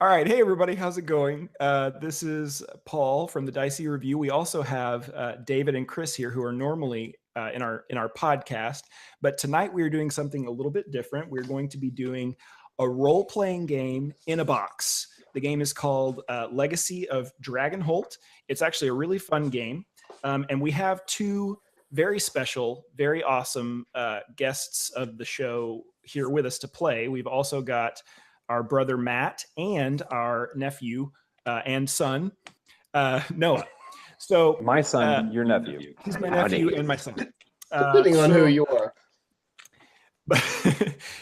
All right. Hey, everybody. How's it going? This is Paul from the Dicey Review. We also have David and Chris here, who are normally in our podcast. But tonight we are doing something a little bit different. We're going to be doing a role-playing game in a box. The game is called Legacy of Dragonholt. It's actually a really fun game. And we have two very special, very awesome guests of the show here with us to play. We've also got our brother Matt and our nephew and son, Noah. So my son, your nephew. He's my nephew and my son. Depending on who you are.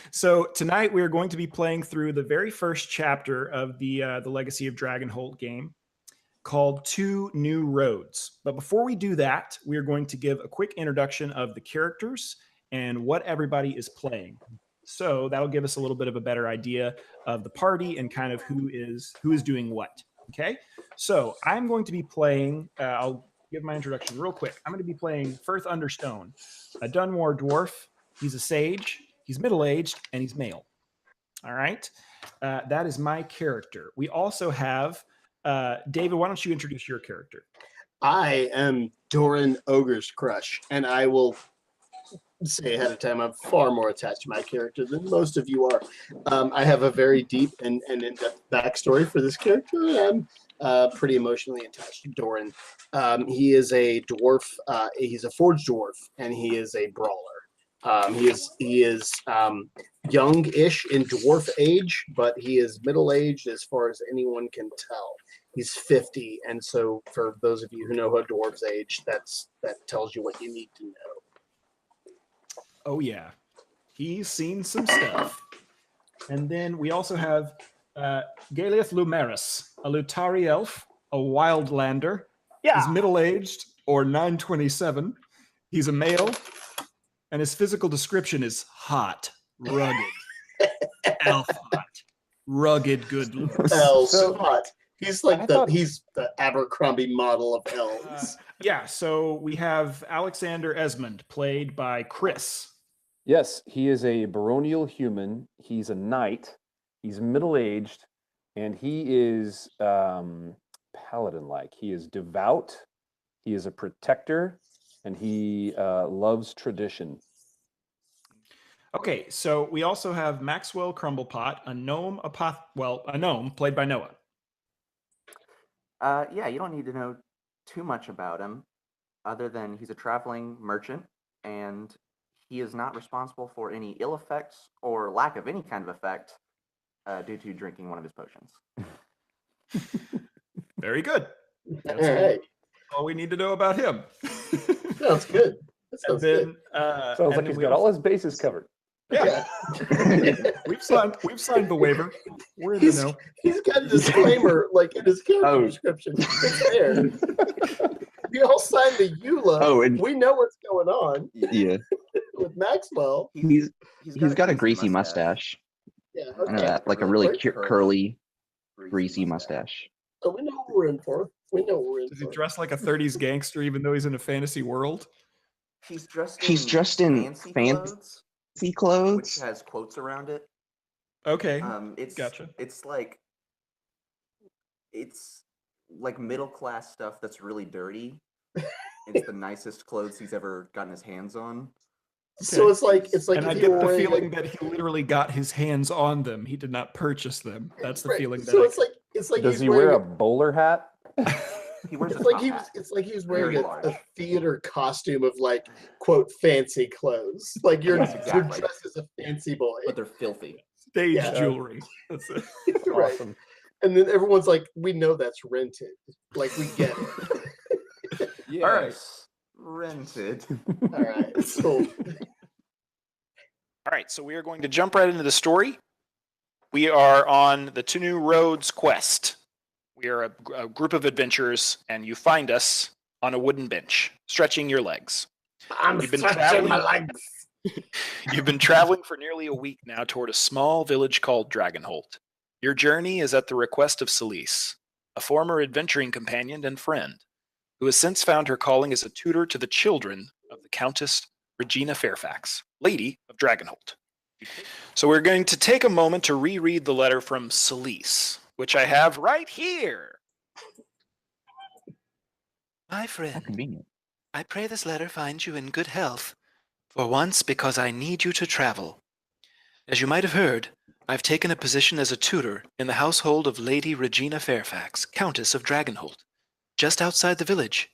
So tonight we're going to be playing through the very first chapter of the Legacy of Dragonholt game called Two New Roads. But before we do that, we are going to give a quick introduction of the characters and what everybody is playing. So that'll give us a little bit of a better idea of the party and kind of who is doing what. Okay, so I'm going to be playing. I'll give my introduction real quick. I'm going to be playing Firth Understone, a Dunmore dwarf. He's a sage. He's middle-aged and he's male. All right, that is my character. We also have David. Why don't you introduce your character? I am Doran Ogre's Crush, and I will say ahead of time, I'm far more attached to my character than most of you are. I have a very deep and in-depth backstory for this character. I'm pretty emotionally attached to Doran. He is a dwarf. He's a forged dwarf, and he is a brawler. He is young-ish in dwarf age, but he is middle-aged as far as anyone can tell. He's 50, and so for those of you who know a dwarf's age, that tells you what you need to know. Oh, yeah. He's seen some stuff. And then we also have Galeth Lumeris, a Lutari elf, a wildlander. Yeah. He's middle-aged, or 927. He's a male, and his physical description is hot, rugged, elf hot, rugged good looks. Elf hot. He's like he's the Abercrombie model of elves. Yeah, so we have Alexander Esmond, played by Chris. Yes, he is a baronial human. He's a knight. He's middle-aged, and he is paladin-like. He is devout. He is a protector, and he loves tradition. Okay, so we also have Maxwell Crumblepot, a gnome played by Noah. Yeah, you don't need to know too much about him, other than he's a traveling merchant, and he is not responsible for any ill effects or lack of any kind of effect due to drinking one of his potions. Very good. That's all right. All we need to know about him. Sounds good. Sounds like he's got all his bases covered. Yeah. We've signed the waiver. We're in the know. He's got a disclaimer like in his character description. It's there. We all signed the EULA. Oh, and we know what's going on. Yeah. With Maxwell. He's got a greasy mustache. Yeah. Okay. I know that. Like a really curly, greasy mustache. So we know what we're in for. Does he dress like a 30s gangster even though he's in a fantasy world? He's dressed in fancy clothes, which has quotes around it. Okay. It's gotcha. It's like middle class stuff that's really dirty. It's the nicest clothes he's ever gotten his hands on. Okay. So it's like and I get the feeling that he literally got his hands on them. He did not purchase them. That's the feeling. So it's like does he wear a bowler hat? He wears it's like he's wearing a theater costume of like quote fancy clothes. Like you're dressed as a fancy boy, but they're filthy. Stage jewelry. That's it. Right. Awesome. And then everyone's like, "We know that's rented. Like we get it." Yes. All right. Rented. All right. Cool. All right, so we are going to jump right into the story. We are on the Two New Roads quest. We are a group of adventurers, and you find us on a wooden bench, stretching your legs. I'm stretching my legs. You've been traveling for nearly a week now toward a small village called Dragonholt. Your journey is at the request of Celise, a former adventuring companion and friend, who has since found her calling as a tutor to the children of the Countess Regina Fairfax, Lady of Dragonholt. So we're going to take a moment to reread the letter from Celise, which I have right here. My How friend, convenient. I pray this letter finds you in good health, for once because I need you to travel. As you might have heard, I've taken a position as a tutor in the household of Lady Regina Fairfax, Countess of Dragonholt, just outside the village.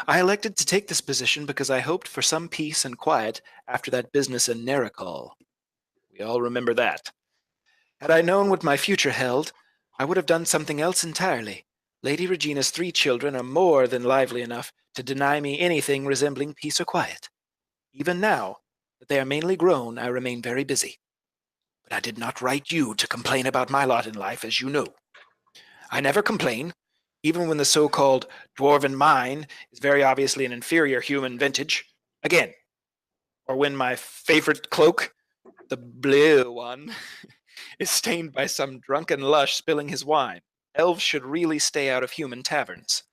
I elected to take this position because I hoped for some peace and quiet after that business in Nericall. We all remember that. Had I known what my future held, I would have done something else entirely. Lady Regina's 3 children are more than lively enough to deny me anything resembling peace or quiet. Even now, that they are mainly grown, I remain very busy. But I did not write you to complain about my lot in life, as you know. I never complain, even when the so-called dwarven mine is very obviously an inferior human vintage. Again, or when my favorite cloak, the blue one, is stained by some drunken lush spilling his wine. Elves should really stay out of human taverns.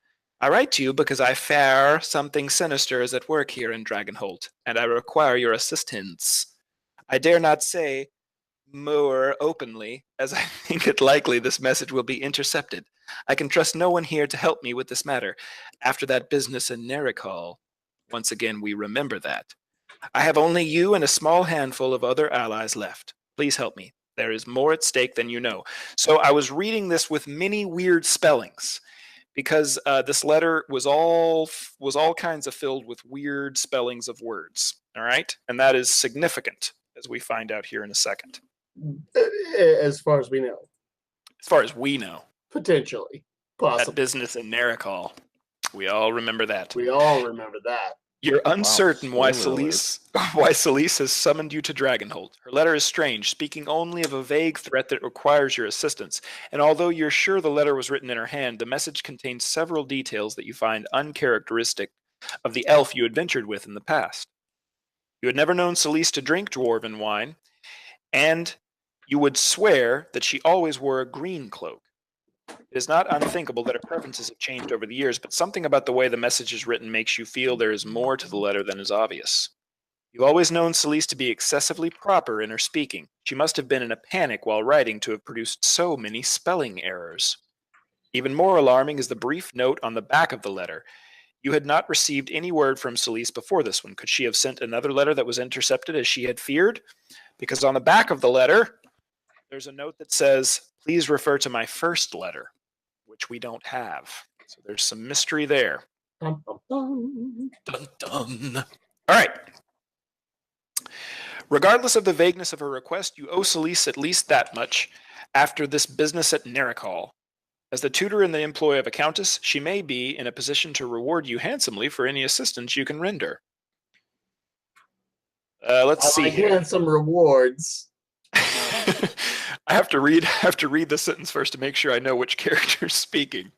I write to you because I fear something sinister is at work here in Dragonholt, and I require your assistance. I dare not say more openly, as I think it likely this message will be intercepted. I can trust no one here to help me with this matter. After that business in Nericall, once again we remember that. I have only you and a small handful of other allies left. Please help me. There is more at stake than you know. So I was reading this with many weird spellings because this letter was all kinds of filled with weird spellings of words. All right, and that is significant, as we find out here in a second. As far as we know, As far as we know, potentially, that possibly. business in Nericall, we all remember that. We all remember that. You're uncertain why spoiler Celise has summoned you to Dragonholt. Her letter is strange, speaking only of a vague threat that requires your assistance. And although you're sure the letter was written in her hand, the message contains several details that you find uncharacteristic of the elf you adventured with in the past. You had never known Celise to drink dwarven wine, and you would swear that she always wore a green cloak. It is not unthinkable that her preferences have changed over the years, but something about the way the message is written makes you feel there is more to the letter than is obvious. You've always known Celise to be excessively proper in her speaking. She must have been in a panic while writing to have produced so many spelling errors. Even more alarming is the brief note on the back of the letter. You had not received any word from Celise before this one. Could she have sent another letter that was intercepted as she had feared? Because on the back of the letter, there's a note that says, please refer to my first letter, which we don't have. So there's some mystery there. Dun, dun, dun. Dun, dun. All right. Regardless of the vagueness of her request, you owe Celise at least that much after this business at Nericall. As the tutor in the employ of a countess, she may be in a position to reward you handsomely for any assistance you can render. Let's see I here. had some rewards. I have to read the sentence first to make sure I know which character is speaking.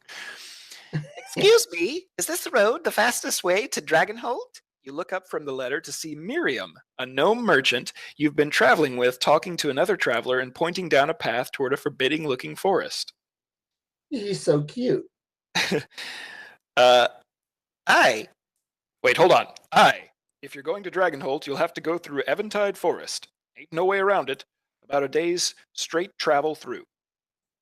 Excuse me, is this road the fastest way to Dragonholt? You look up from the letter to see Miriam, a gnome merchant you've been traveling with, talking to another traveler and pointing down a path toward a forbidding-looking forest. He's so cute. Aye. Wait, hold on. Aye. If you're going to Dragonholt, you'll have to go through Eventide Forest. Ain't no way around it. About a day's straight travel through.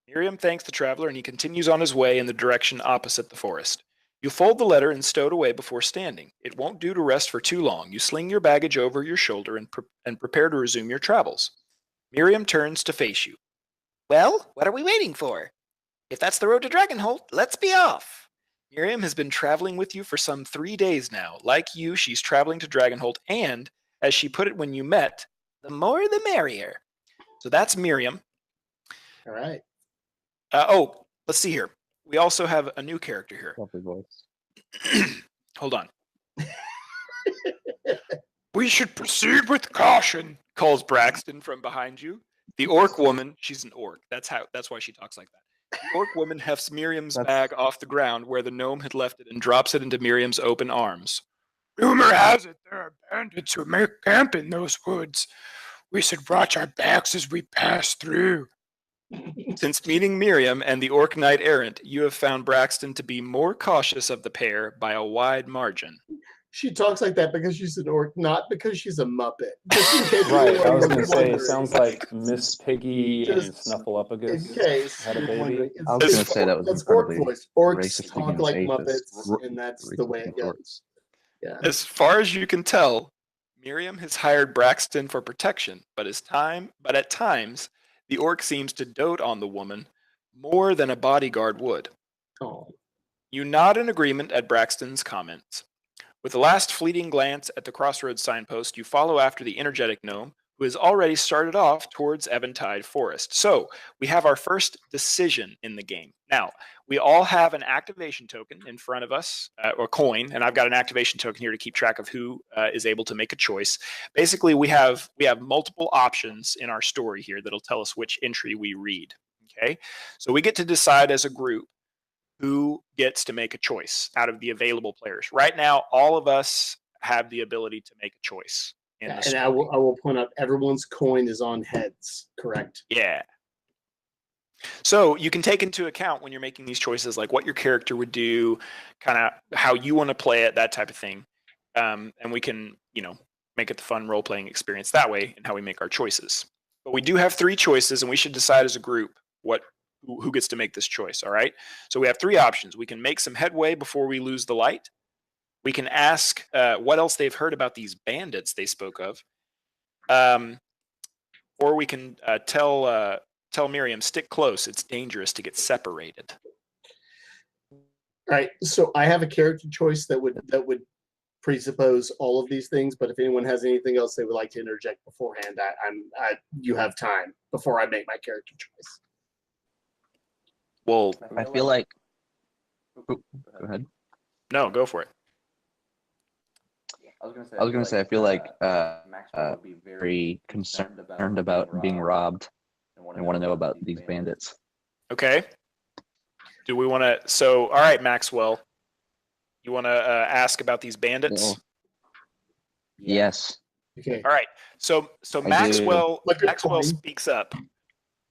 Miriam thanks the traveler and he continues on his way in the direction opposite the forest. You fold the letter and stow it away before standing. It won't do to rest for too long. You sling your baggage over your shoulder and prepare to resume your travels. Miriam turns to face you. Well, what are we waiting for? If that's the road to Dragonholt, let's be off. Miriam has been traveling with you for some 3 days now. Like you, she's traveling to Dragonholt, and, as she put it when you met, the more the merrier. So that's Miriam. All right. Let's see here. We also have a new character here. Lovely voice. Hold on. We should proceed with caution, calls Braxton from behind you. The orc woman, she's an orc. That's why she talks like that. The orc woman hefts Miriam's bag off the ground where the gnome had left it and drops it into Miriam's open arms. Rumor has it there are bandits who make camp in those woods. We should watch our backs as we pass through. Since meeting Miriam and the orc knight-errant, you have found Braxton to be more cautious of the pair by a wide margin. She talks like that because she's an orc, not because she's a Muppet. Just in case Right. anyone I was was going to say, it wondering. sounds like Miss Piggy and Just in Snuffleupagus case had a you're baby. wondering. I was going to say that was That's orc incredibly voice. Orcs racist talk against like atheists. Muppets, and that's the way it Racist against goes. Yeah. As far as you can tell, Miriam has hired Braxton for protection, but at times, the orc seems to dote on the woman more than a bodyguard would. Oh. You nod in agreement at Braxton's comments. With a last fleeting glance at the crossroads signpost, you follow after the energetic gnome, who has already started off towards Eventide Forest. So, we have our first decision in the game. Now, we all have an activation token in front of us, or coin, and I've got an activation token here to keep track of who is able to make a choice. Basically, we have multiple options in our story here that'll tell us which entry we read. Okay, so we get to decide as a group who gets to make a choice out of the available players. Right now, all of us have the ability to make a choice. And I will point out everyone's coin is on heads, correct? Yeah. So you can take into account when you're making these choices, like what your character would do, kind of how you want to play it, that type of thing. And we can, make it the fun role-playing experience that way and how we make our choices. But we do have 3 choices, and we should decide as a group who gets to make this choice, all right? So we have 3 options. We can make some headway before we lose the light. We can ask what else they've heard about these bandits they spoke of. Or we can tell Miriam, stick close. It's dangerous to get separated. All right. So I have a character choice that would presuppose all of these things. But if anyone has anything else they would like to interject beforehand, you have time before I make my character choice. Well, I feel like. Go ahead. No, go for it. I was gonna say I feel like Maxwell would be very concerned about being robbed and want to know about these bandits. Okay. Do we want to? So, all right, Maxwell. You want to ask about these bandits? Yes. Okay. All right. So Maxwell speaks up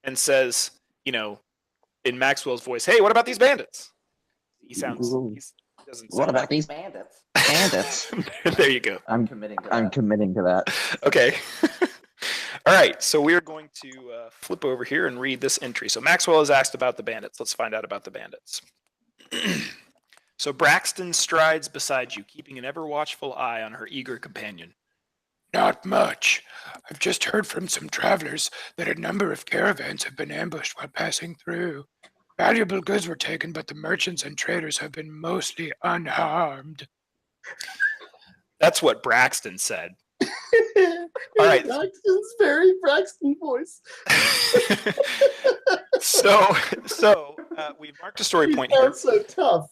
and says, in Maxwell's voice, "Hey, what about these bandits?" He doesn't. What about these bandits? bandits? There you go. I'm committing to that. I'm committing to that. Okay. All right. So we're going to flip over here and read this entry. So Maxwell has asked about the bandits. Let's find out about the bandits. So Braxton strides beside you, keeping an ever-watchful eye on her eager companion. Not much. I've just heard from some travelers that a number of caravans have been ambushed while passing through. Valuable goods were taken, but the merchants and traders have been mostly unharmed. That's what Braxton said. All right. Braxton's very Braxton voice. So we've marked a story point here. That's so tough.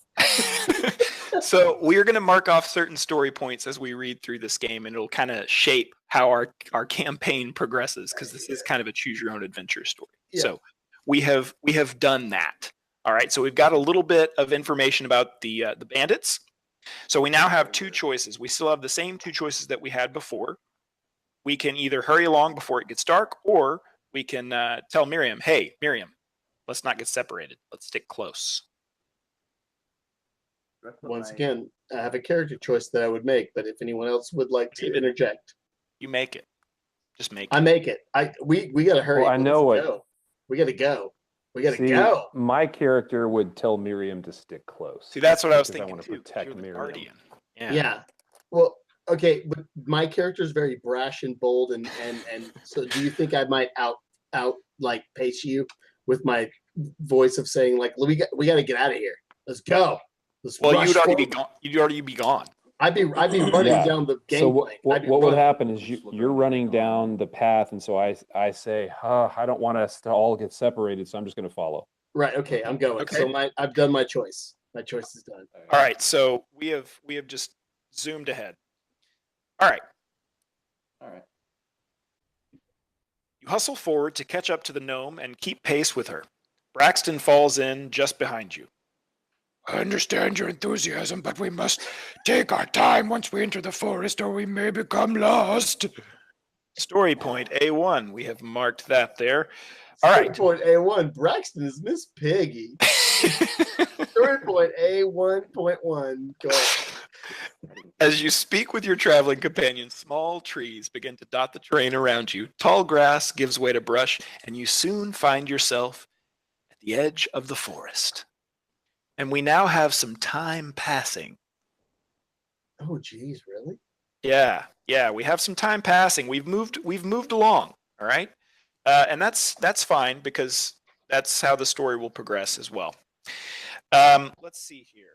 So we're going to mark off certain story points as we read through this game, and it'll kind of shape how our campaign progresses, because this is kind of a choose your own adventure story. Yeah. So we have done that. All right. So we've got a little bit of information about the bandits. So we now have 2 choices. We still have the same 2 choices that we had before. We can either hurry along before it gets dark, or we can tell Miriam, "Hey, Miriam, let's not get separated. Let's stick close." Once again, I have a character choice that I would make, but if anyone else would like to interject, you make it. Just make it. I make it. We got to hurry. Well, I know it. We got to go. We got to go. My character would tell Miriam to stick close. See, that's what I was thinking. I want to protect Miriam. Guardian. Yeah. Well, okay, but my character is very brash and bold, and so do you think I might out like pace you with my voice of saying like we got to get out of here. Let's go. Well, you'd already be gone. I'd be running down the game. So what would happen is you're running down the path, and so I say, I don't want us to all get separated, so I'm just going to follow. Right. Okay. I'm going. Okay. So I've done my choice. My choice is done. All right. So we have just zoomed ahead. All right. You hustle forward to catch up to the gnome and keep pace with her. Braxton falls in just behind you. I understand your enthusiasm, but we must take our time once we enter the forest, or we may become lost. Story point A1. We have marked that there. All right. Story point A1. Braxton is Miss Piggy. Story point A1.1. Go ahead. As you speak with your traveling companion, small trees begin to dot the terrain around you. Tall grass gives way to brush, and you soon find yourself at the edge of the forest. And we now have some time passing. Oh, geez, really? Yeah, we have some time passing. We've moved along. All right, and that's fine because that's how the story will progress as well. Let's see here.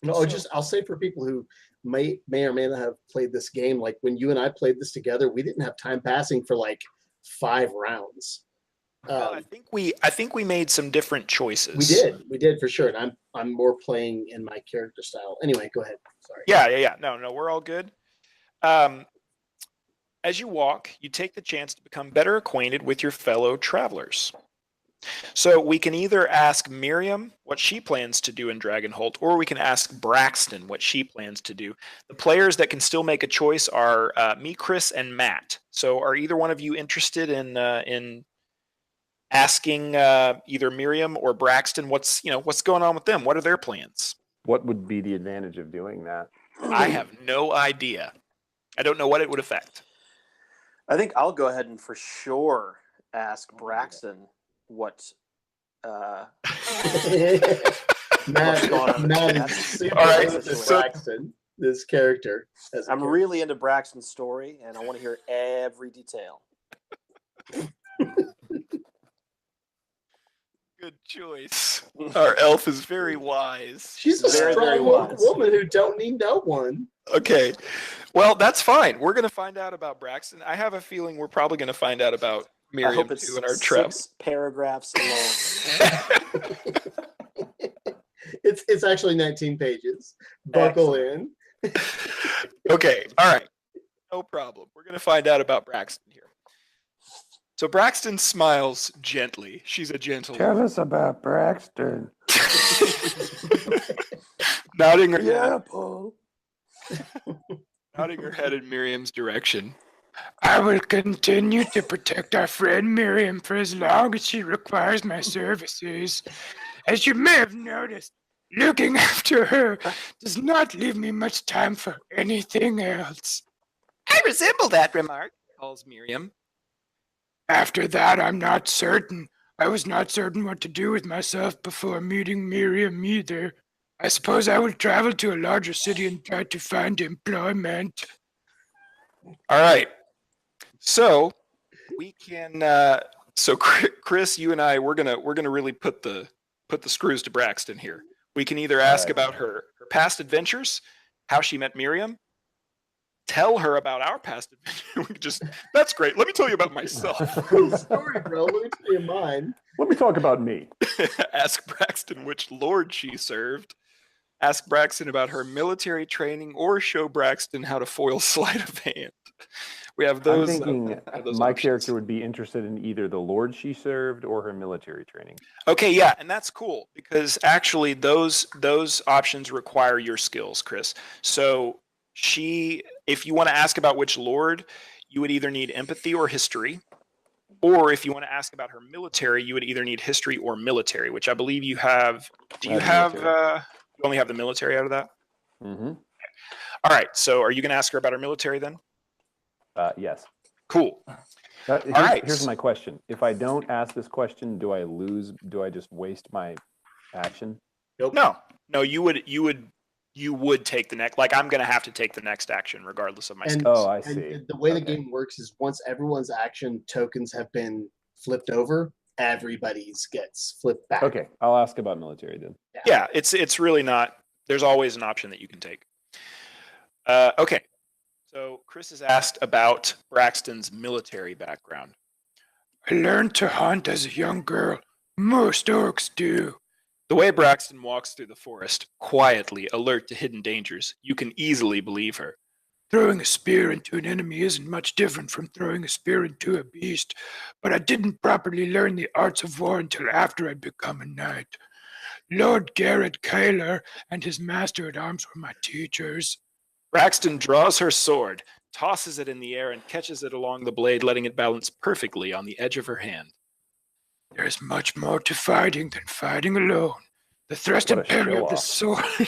No, I'll say for people who may or may not have played this game, like when you and I played this together, we didn't have time passing for like 5 rounds. Well, I think we made some different choices. We did for sure. And I'm more playing in my character style. Anyway, go ahead. Sorry. Yeah. No, we're all good. As you walk, you take the chance to become better acquainted with your fellow travelers. So we can either ask Miriam what she plans to do in Dragonholt, or we can ask Braxton what she plans to do. The players that can still make a choice are me, Chris, and Matt. So are either one of you interested in asking either Miriam or Braxton what's going on with them? What are their plans? What would be the advantage of doing that? I have no idea. I don't know what it would affect. I think I'll go ahead and for sure ask Braxton what Matt going on. Matt is super All right, into so- Braxton, this character. as a I'm character. really into Braxton's story, and I want to hear every detail. Good choice. Our elf is very wise. She's a Very, very strong wise. woman who don't need no one. Okay. Well, that's fine. We're going to find out about Braxton. I have a feeling we're probably going to find out about I Miriam hope it's too in our trip. 6 paragraphs long. It's actually 19 pages. Buckle in. Okay. All right. No problem. We're going to find out about Braxton here. So Braxton smiles gently. She's a gentle woman. us about Braxton. Nodding her, Paul. nodding her head in Miriam's direction. I will continue to protect our friend Miriam for as long as she requires my services. As you may have noticed, looking after her does not leave me much time for anything else. I resemble that remark, calls Miriam. After that, I'm not certain. I was not certain what to do with myself before meeting Miriam either. I suppose I will travel to a larger city and try to find employment. All right. So we can. So Chris, you and I, we're gonna really put the screws to Braxton here. We can either ask Right. about her past adventures, how she met Miriam, tell her about our past adventures. We can just that's great. Let me tell you about myself. Cool story, bro. Let me tell you mine. Let me talk about me. Ask Braxton which lord she served. Ask Braxton about her military training, or show Braxton how to foil sleight of hand. We have I'm those. thinking those my options. character would be interested in either the lord she served or her military training. Okay, yeah, and that's cool because actually those options require your skills, Chris. So if you want to ask about which lord, you would either need empathy or history. Or if you want to ask about her military, you would either need history or military, which I believe you have. Do you I have have? military. You only have the military out of that. Mm-hmm. All right. So are you going to ask her about her military then? Yes. Cool. Here's right. my question. If I don't ask this question, do I lose? Do I just waste my action? No, you would take the next. Like I'm going to have to take the next action regardless of my And- skills. Oh, I And see. the way the Okay. game works is once everyone's action tokens have been flipped over, everybody's gets flipped back. Okay, I'll ask about military then. Yeah, it's really not. There's always an option that you can take. Okay. So Chris has asked about Braxton's military background. I learned to hunt as a young girl. Most orcs do. The way Braxton walks through the forest, quietly alert to hidden dangers, you can easily believe her. Throwing a spear into an enemy isn't much different from throwing a spear into a beast, but I didn't properly learn the arts of war until after I'd become a knight. Lord Garrett Kaler and his master at arms were my teachers. Braxton draws her sword, tosses it in the air, and catches it along the blade, letting it balance perfectly on the edge of her hand. There's much more to fighting than fighting alone. The thrust What and a parry of the show-off. sword.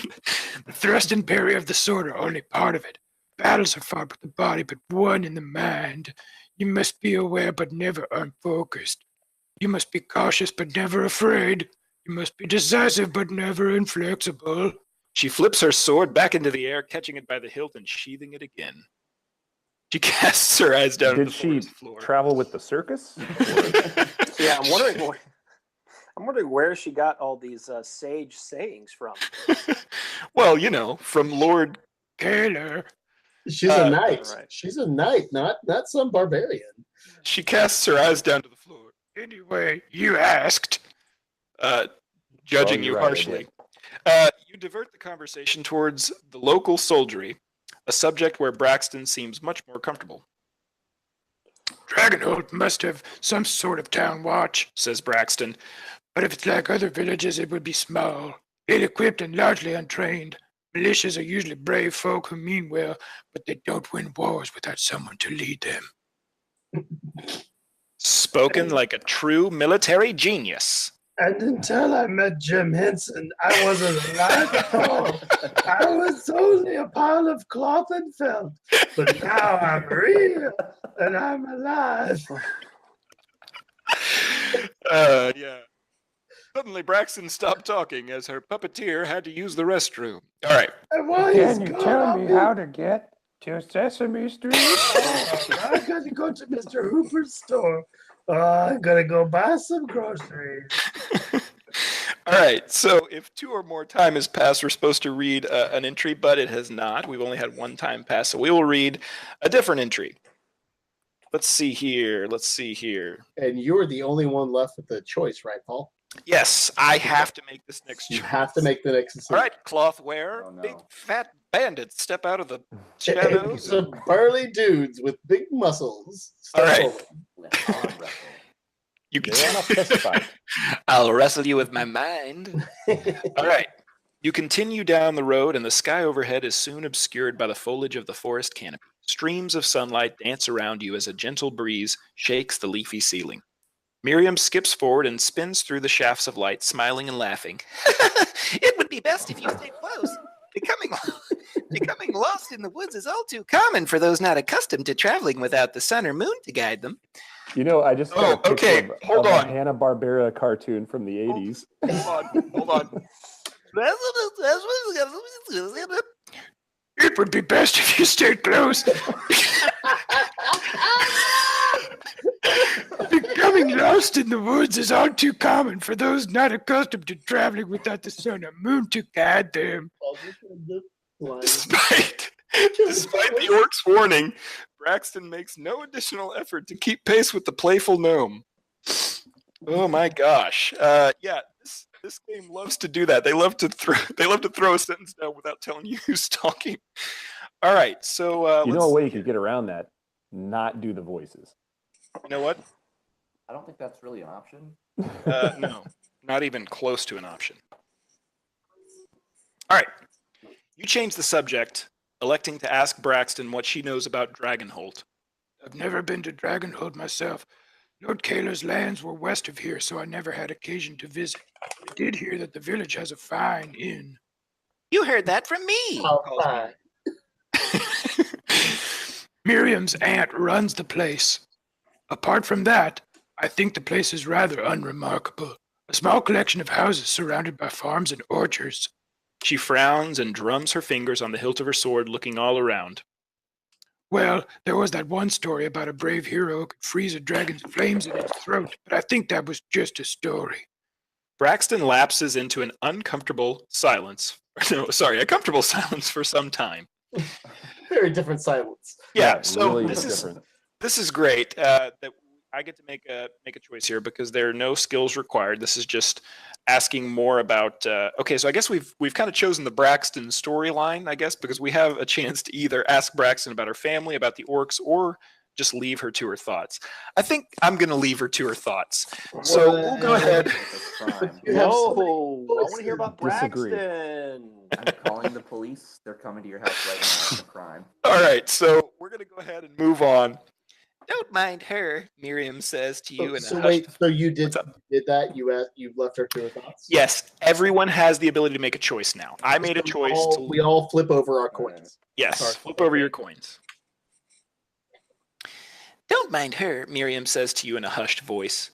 The thrust and parry of the sword are only part of it. Battles are fought with the body, but won in the mind. You must be aware, but never unfocused. You must be cautious, but never afraid. You must be decisive, but never inflexible. She flips her sword back into the air, catching it by the hilt and sheathing it again. She casts her eyes down at Did the she forest floor. travel with the circus? Yeah, I'm wondering where she got all these sage sayings from. Well, you know, from Lord Kaler. She's a knight. Right. She's a knight, not some barbarian. She casts her eyes down to the floor, Anyway, you asked. judging you're you right, I harshly. did. You divert the conversation towards the local soldiery, a subject where Braxton seems much more comfortable. Dragonholt must have some sort of town watch, Says Braxton. but if it's like other villages, it would be small, ill-equipped and largely untrained. Militias are usually brave folk who mean well, but they don't win wars without someone to lead them. Spoken like a true military genius. And until I met Jim Henson, I wasn't alive at all. I was only a pile of cloth and felt. But now I'm real and I'm alive. Yeah. Suddenly, Braxton stopped talking as her puppeteer had to use the restroom. All right. And while he's Can you gone, tell I'll me be- how to get to Sesame Street? I gotta go to Mr. Hooper's store. I'm gonna go buy some groceries. All right. So, if 2 or more time has passed, we're supposed to read an entry, but it has not. We've only had 1 time pass, so we will read a different entry. Let's see here. And you're the only one left with the choice, right, Paul? Yes, I have to make this next You choice. have to make the next decision. All right, cloth wearer, Oh, no. big fat bandits step out of the shadows. Some burly dudes with big muscles. All right. Forward. You They want a fist fight. I'll wrestle you with my mind. All right. You continue down the road, and the sky overhead is soon obscured by the foliage of the forest canopy. Streams of sunlight dance around you as a gentle breeze shakes the leafy ceiling. Miriam skips forward and spins through the shafts of light, smiling and laughing. It would be best if you stayed close. Becoming lost in the woods is all too common for those not accustomed to traveling without the sun or moon to guide them. You know, I just got a okay, picture hold of on. a Hanna-Barbera cartoon from the 80s. Hold on. It would be best if you stayed close. Becoming lost in the woods is all too common for those not accustomed to traveling without the sun or moon to guide them. Despite the orc's warning, Braxton makes no additional effort to keep pace with the playful gnome. Oh my gosh! Yeah, this game loves to do that. They love to throw a sentence down without telling you who's talking. All right, so You know a way you could get around that? Not do the voices. You know what? I don't think that's really an option. No, not even close to an option. All right, you change the subject, electing to ask Braxton what she knows about Dragonholt. I've never been to Dragonholt myself. Lord Kaler's lands were west of here, so I never had occasion to visit. I did hear that the village has a fine inn. You heard that from me. Oh, fine. Miriam's aunt runs the place. Apart from that, I think the place is rather unremarkable. A small collection of houses surrounded by farms and orchards. She frowns and drums her fingers on the hilt of her sword, looking all around. Well, there was that one story about a brave hero who could freeze a dragon's flames in its throat, but I think that was just a story. Braxton lapses into an uncomfortable silence. No, sorry, a comfortable silence for some time. Very different silence. Yeah, so really this different. is great that I get to make a choice here because there are no skills required. This is just asking more about. Okay, so I guess we've kind of chosen the Braxton storyline, I guess, because we have a chance to either ask Braxton about her family, about the orcs, or just leave her to her thoughts. I think I'm going to leave her to her thoughts. So we'll go ahead. No, I want to hear about Disagree. Braxton. I'm calling the police. They're coming to your house right now. It's a crime. All right, so we're going to go ahead and move on. Don't mind her, Miriam says to you in a So hushed. wait, so you did What's up? that? You left her to her thoughts? Yes, everyone has the ability to make a choice now. I made a choice to. We all flip over our coins. Yes, Sorry. flip over your coins. Don't mind her, Miriam says to you in a hushed voice.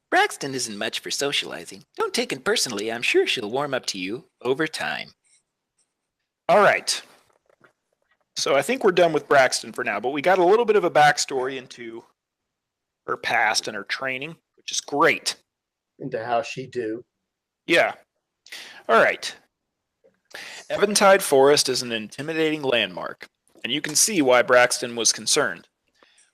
Braxton isn't much for socializing. Don't take it personally. I'm sure she'll warm up to you over time. All right. So I think we're done with Braxton for now, but we got a little bit of a backstory into her past and her training, which is great. Into how she do. Yeah. All right. Eventide Forest is an intimidating landmark, and you can see why Braxton was concerned.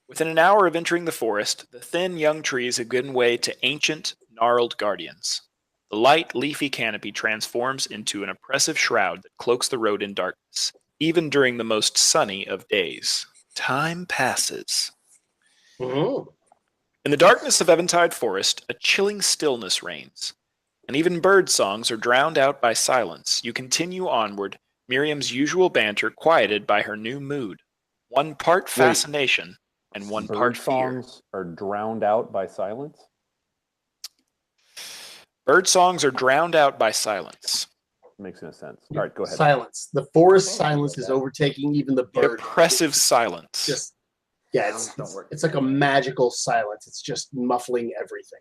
Within an hour of entering the forest, the thin young trees have given way to ancient, gnarled guardians. The light, leafy canopy transforms into an oppressive shroud that cloaks the road in darkness, even during the most sunny of days. Time passes. Mm-hmm. In the darkness of Eventide Forest, a chilling stillness reigns, and even bird songs are drowned out by silence. You continue onward, Miriam's usual banter quieted by her new mood. One part fascination and one part fear. Bird songs are drowned out by silence? Bird songs are drowned out by silence. Makes no sense. All right, go ahead. Silence. The forest silence is overtaking even the The bird. oppressive silence. Just it's like a magical silence. It's just muffling everything.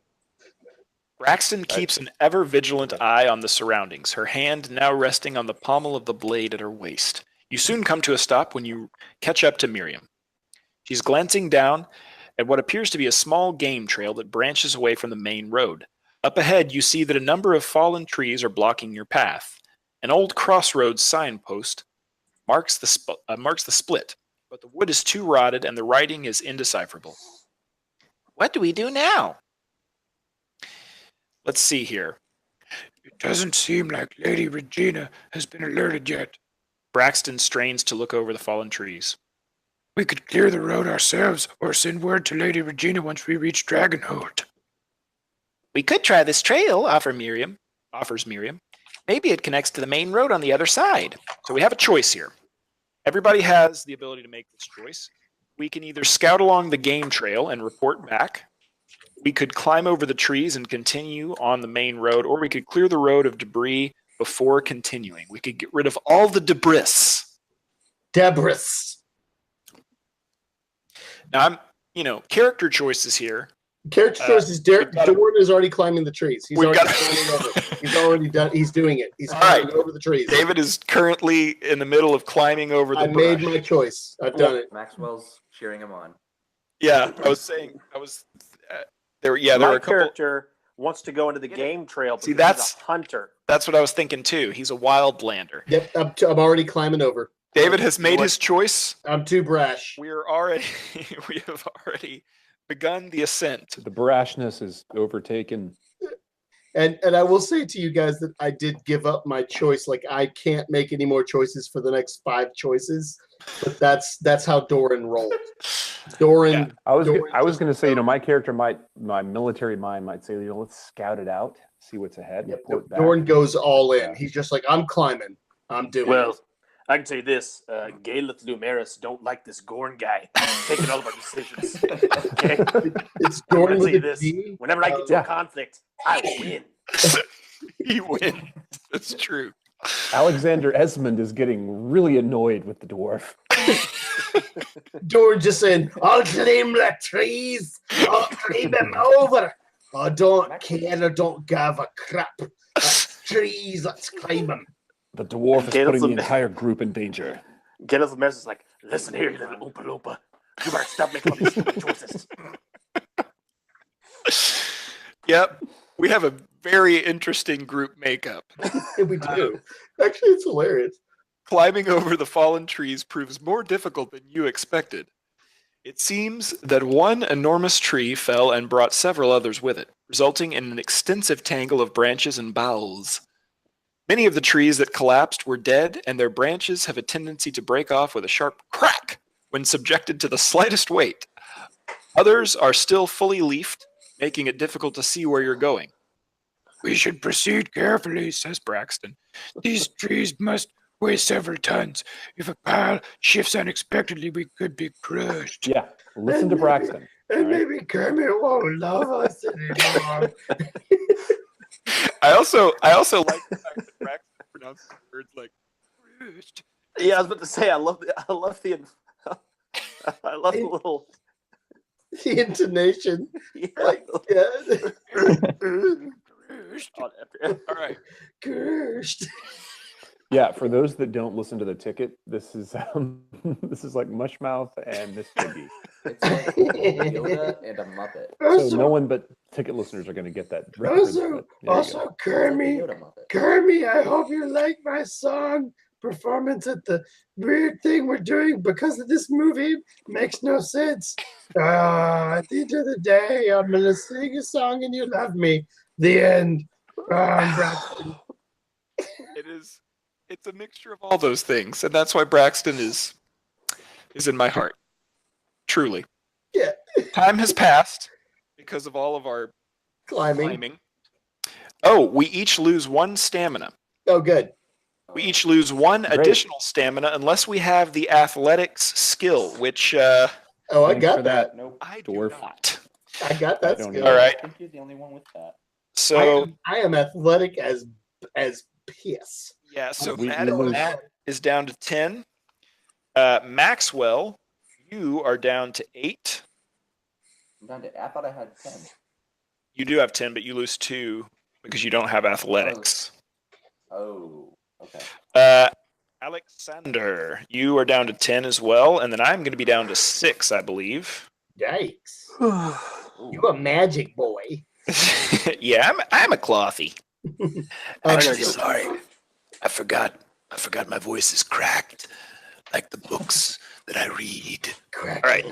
Braxton keeps an ever vigilant eye on the surroundings, her hand now resting on the pommel of the blade at her waist. You soon come to a stop when you catch up to Miriam. She's glancing down at what appears to be a small game trail that branches away from the main road. Up ahead, you see that a number of fallen trees are blocking your path. An old crossroads signpost marks the split, but the wood is too rotted and the writing is indecipherable. What do we do now? Let's see here. It doesn't seem like Lady Regina has been alerted yet. Braxton strains to look over the fallen trees. We could clear the road ourselves or send word to Lady Regina once we reach Dragonholt. We could try this trail, offers Miriam. Maybe it connects to the main road on the other side. So we have a choice here. Everybody has the ability to make this choice. We can either scout along the game trail and report back. We could climb over the trees and continue on the main road, or we could clear the road of debris before continuing. We could get rid of all the debris. Debris. Now, character choices here. Character choice is Doran is already climbing the trees. He's already climbing over. He's already done. He's doing it. He's climbing over the trees. David is currently in the middle of climbing over the brush. I made my choice. I've done it. Maxwell's cheering him on. Yeah, there were a couple. Character wants to go into the game trail. See, he's a hunter. That's what I was thinking too. He's a wild lander. Yep, I'm already climbing over. David has made his choice. I'm too brash. We have already begun the ascent. The brashness is overtaken. And I will say to you guys that I did give up my choice. Like, I can't make any more choices for the next 5 choices. But that's how Doran rolled. Doran. I was going to say, my character my military mind might say, let's scout it out, see what's ahead. Yep, Report back. Doran goes all in. He's just like, I'm climbing. I'm doing it. I can tell you this: Galeth Lumeris don't like this Gorn guy taking all of our decisions. Okay, it's Doran with this. D. Whenever I get to a conflict, I win. He wins. That's true. Alexander Esmond is getting really annoyed with the dwarf. Doran just saying, I'll claim the trees. I'll claim them over. I don't care. I don't give a crap. That's trees. Let's climb them. The dwarf is putting the entire group in danger. Galeth Lumeris is like, listen here, you little Oompa Loompa. You better stop making all these stupid choices. Yep. We have a very interesting group makeup. We do. Actually, it's hilarious. Climbing over the fallen trees proves more difficult than you expected. It seems that one enormous tree fell and brought several others with it, resulting in an extensive tangle of branches and boughs. Many of the trees that collapsed were dead, and their branches have a tendency to break off with a sharp crack when subjected to the slightest weight. Others are still fully leafed, making it difficult to see where you're going. We should proceed carefully, says Braxton. These trees must weighs several tons. If a pile shifts unexpectedly, we could be crushed. Yeah, listen to Braxton. And all right? maybe Kermit won't love us anymore. I also like the fact that Braxton pronounces words like crushed. Yeah, I was about to say I love the I love the little The intonation. yeah. Like, yeah. Crushed. All right. Cursed. Yeah, for those that don't listen to the ticket, this is this is like Mushmouth and Miss Piggy. It's like Yoda and a Muppet. So no one but ticket listeners are going to get that reference. but there you go. Also, It's like Kermit, the Yoda Muppet. Kermit, I hope you like my song performance at the weird thing we're doing because of this movie. Makes no sense. At the end of the day, I'm gonna sing a song and you love me. The end. Braxton. It's a mixture of all those things, and that's why Braxton is in my heart. Truly. Yeah. Time has passed because of all of our climbing. Oh, we each lose 1 stamina. Oh, good. We each lose 1 Great. additional stamina unless we have the athletics skill, which Oh, I Thanks got for that. Nope. I do Dwarf. not. I got I that don't skill. either. All right. I think you're the only one with that. So I am athletic as piss. yeah, so We Matt lose. is down to 10. Maxwell, you are down to 8. I'm down to. I thought I had 10. You do have 10, but you lose 2 because you don't have athletics. Oh, okay. Alexander, you are down to 10 as well, and then I'm going to be down to 6, I believe. Yikes. Ooh. You a magic boy. Yeah, I'm a clothy. Actually, sorry. I forgot my voice is cracked, like the books that I read. Correct. All right.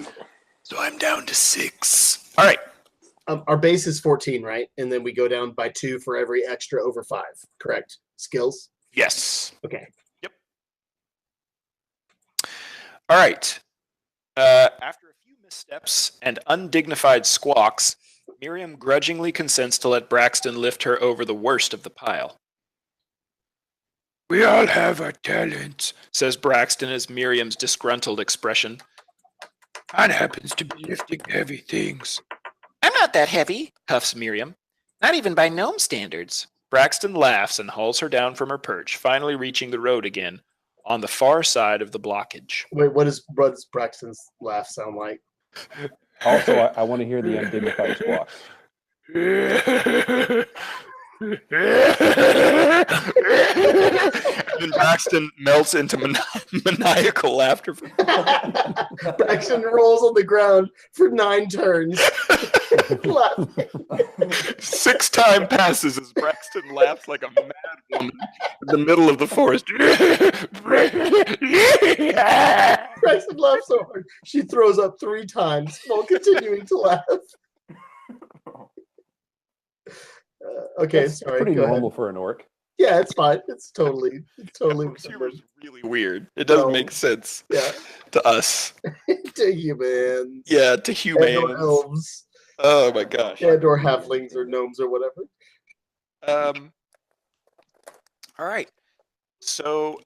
So I'm down to 6. All right. Our base is 14, right? And then we go down by 2 for every extra over 5. Correct. Skills. Yes. Okay. All right. After a few missteps and undignified squawks, Miriam grudgingly consents to let Braxton lift her over the worst of the pile. We all have our talents. Says Braxton as Miriam's disgruntled expression. Mine happens to be lifting heavy things. I'm not that heavy, huffs Miriam. Not even by gnome standards. Braxton laughs and hauls her down from her perch, finally reaching the road again, on the far side of the blockage. Wait, what does Braxton's laugh sound like? Also, I want to hear the undignified squawks. And then Braxton melts into maniacal laughter. Braxton rolls on the ground for 9 turns. Laughing. 6 time passes as Braxton laughs like a mad woman in the middle of the forest. Braxton laughs so hard, she throws up 3 times while continuing to laugh. Okay, That's sorry. pretty go normal ahead. for an orc. Yeah, it's fine. It's totally. This humor is really weird. It doesn't No. make sense Yeah, to us. to humans. Yeah, to And or humans. elves. Oh my gosh. And or halflings or gnomes or whatever. All right. So,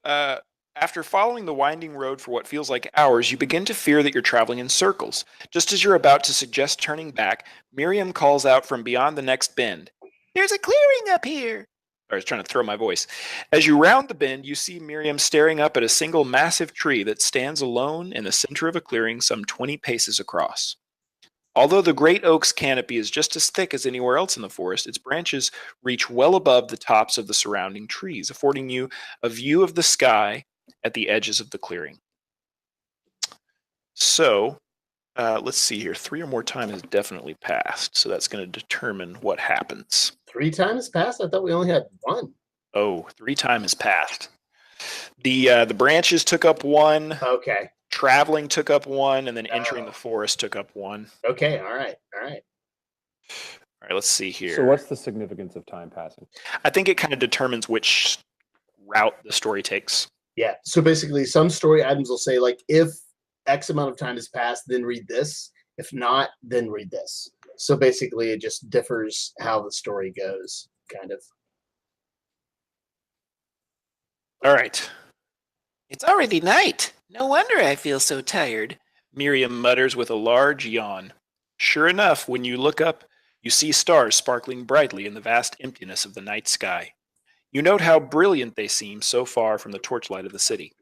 after following the winding road for what feels like hours, you begin to fear that you're traveling in circles. Just as you're about to suggest turning back, Miriam calls out from beyond the next bend, "There's a clearing up here." I was trying to throw my voice. As you round the bend, you see Miriam staring up at a single massive tree that stands alone in the center of a clearing some 20 paces across. Although the great oak's canopy is just as thick as anywhere else in the forest, its branches reach well above the tops of the surrounding trees, affording you a view of the sky at the edges of the clearing. So, let's see here. 3 or more time has definitely passed, so that's going to determine what happens. 3 times passed? I thought we only had 1. Oh, 3 time has passed. The branches took up 1. Okay. Traveling took up 1, and then entering the forest took up 1. Okay. All right. All right, let's see here. So what's the significance of time passing? I think it kind of determines which route the story takes. Yeah. So basically, some story items will say, like, if X amount of time has passed, then read this. If not, then read this. So basically, it just differs how the story goes, kind of. All right. It's already night. No wonder I feel so tired, Miriam mutters with a large yawn. Sure enough, when you look up, you see stars sparkling brightly in the vast emptiness of the night sky. You note how brilliant they seem so far from the torchlight of the city.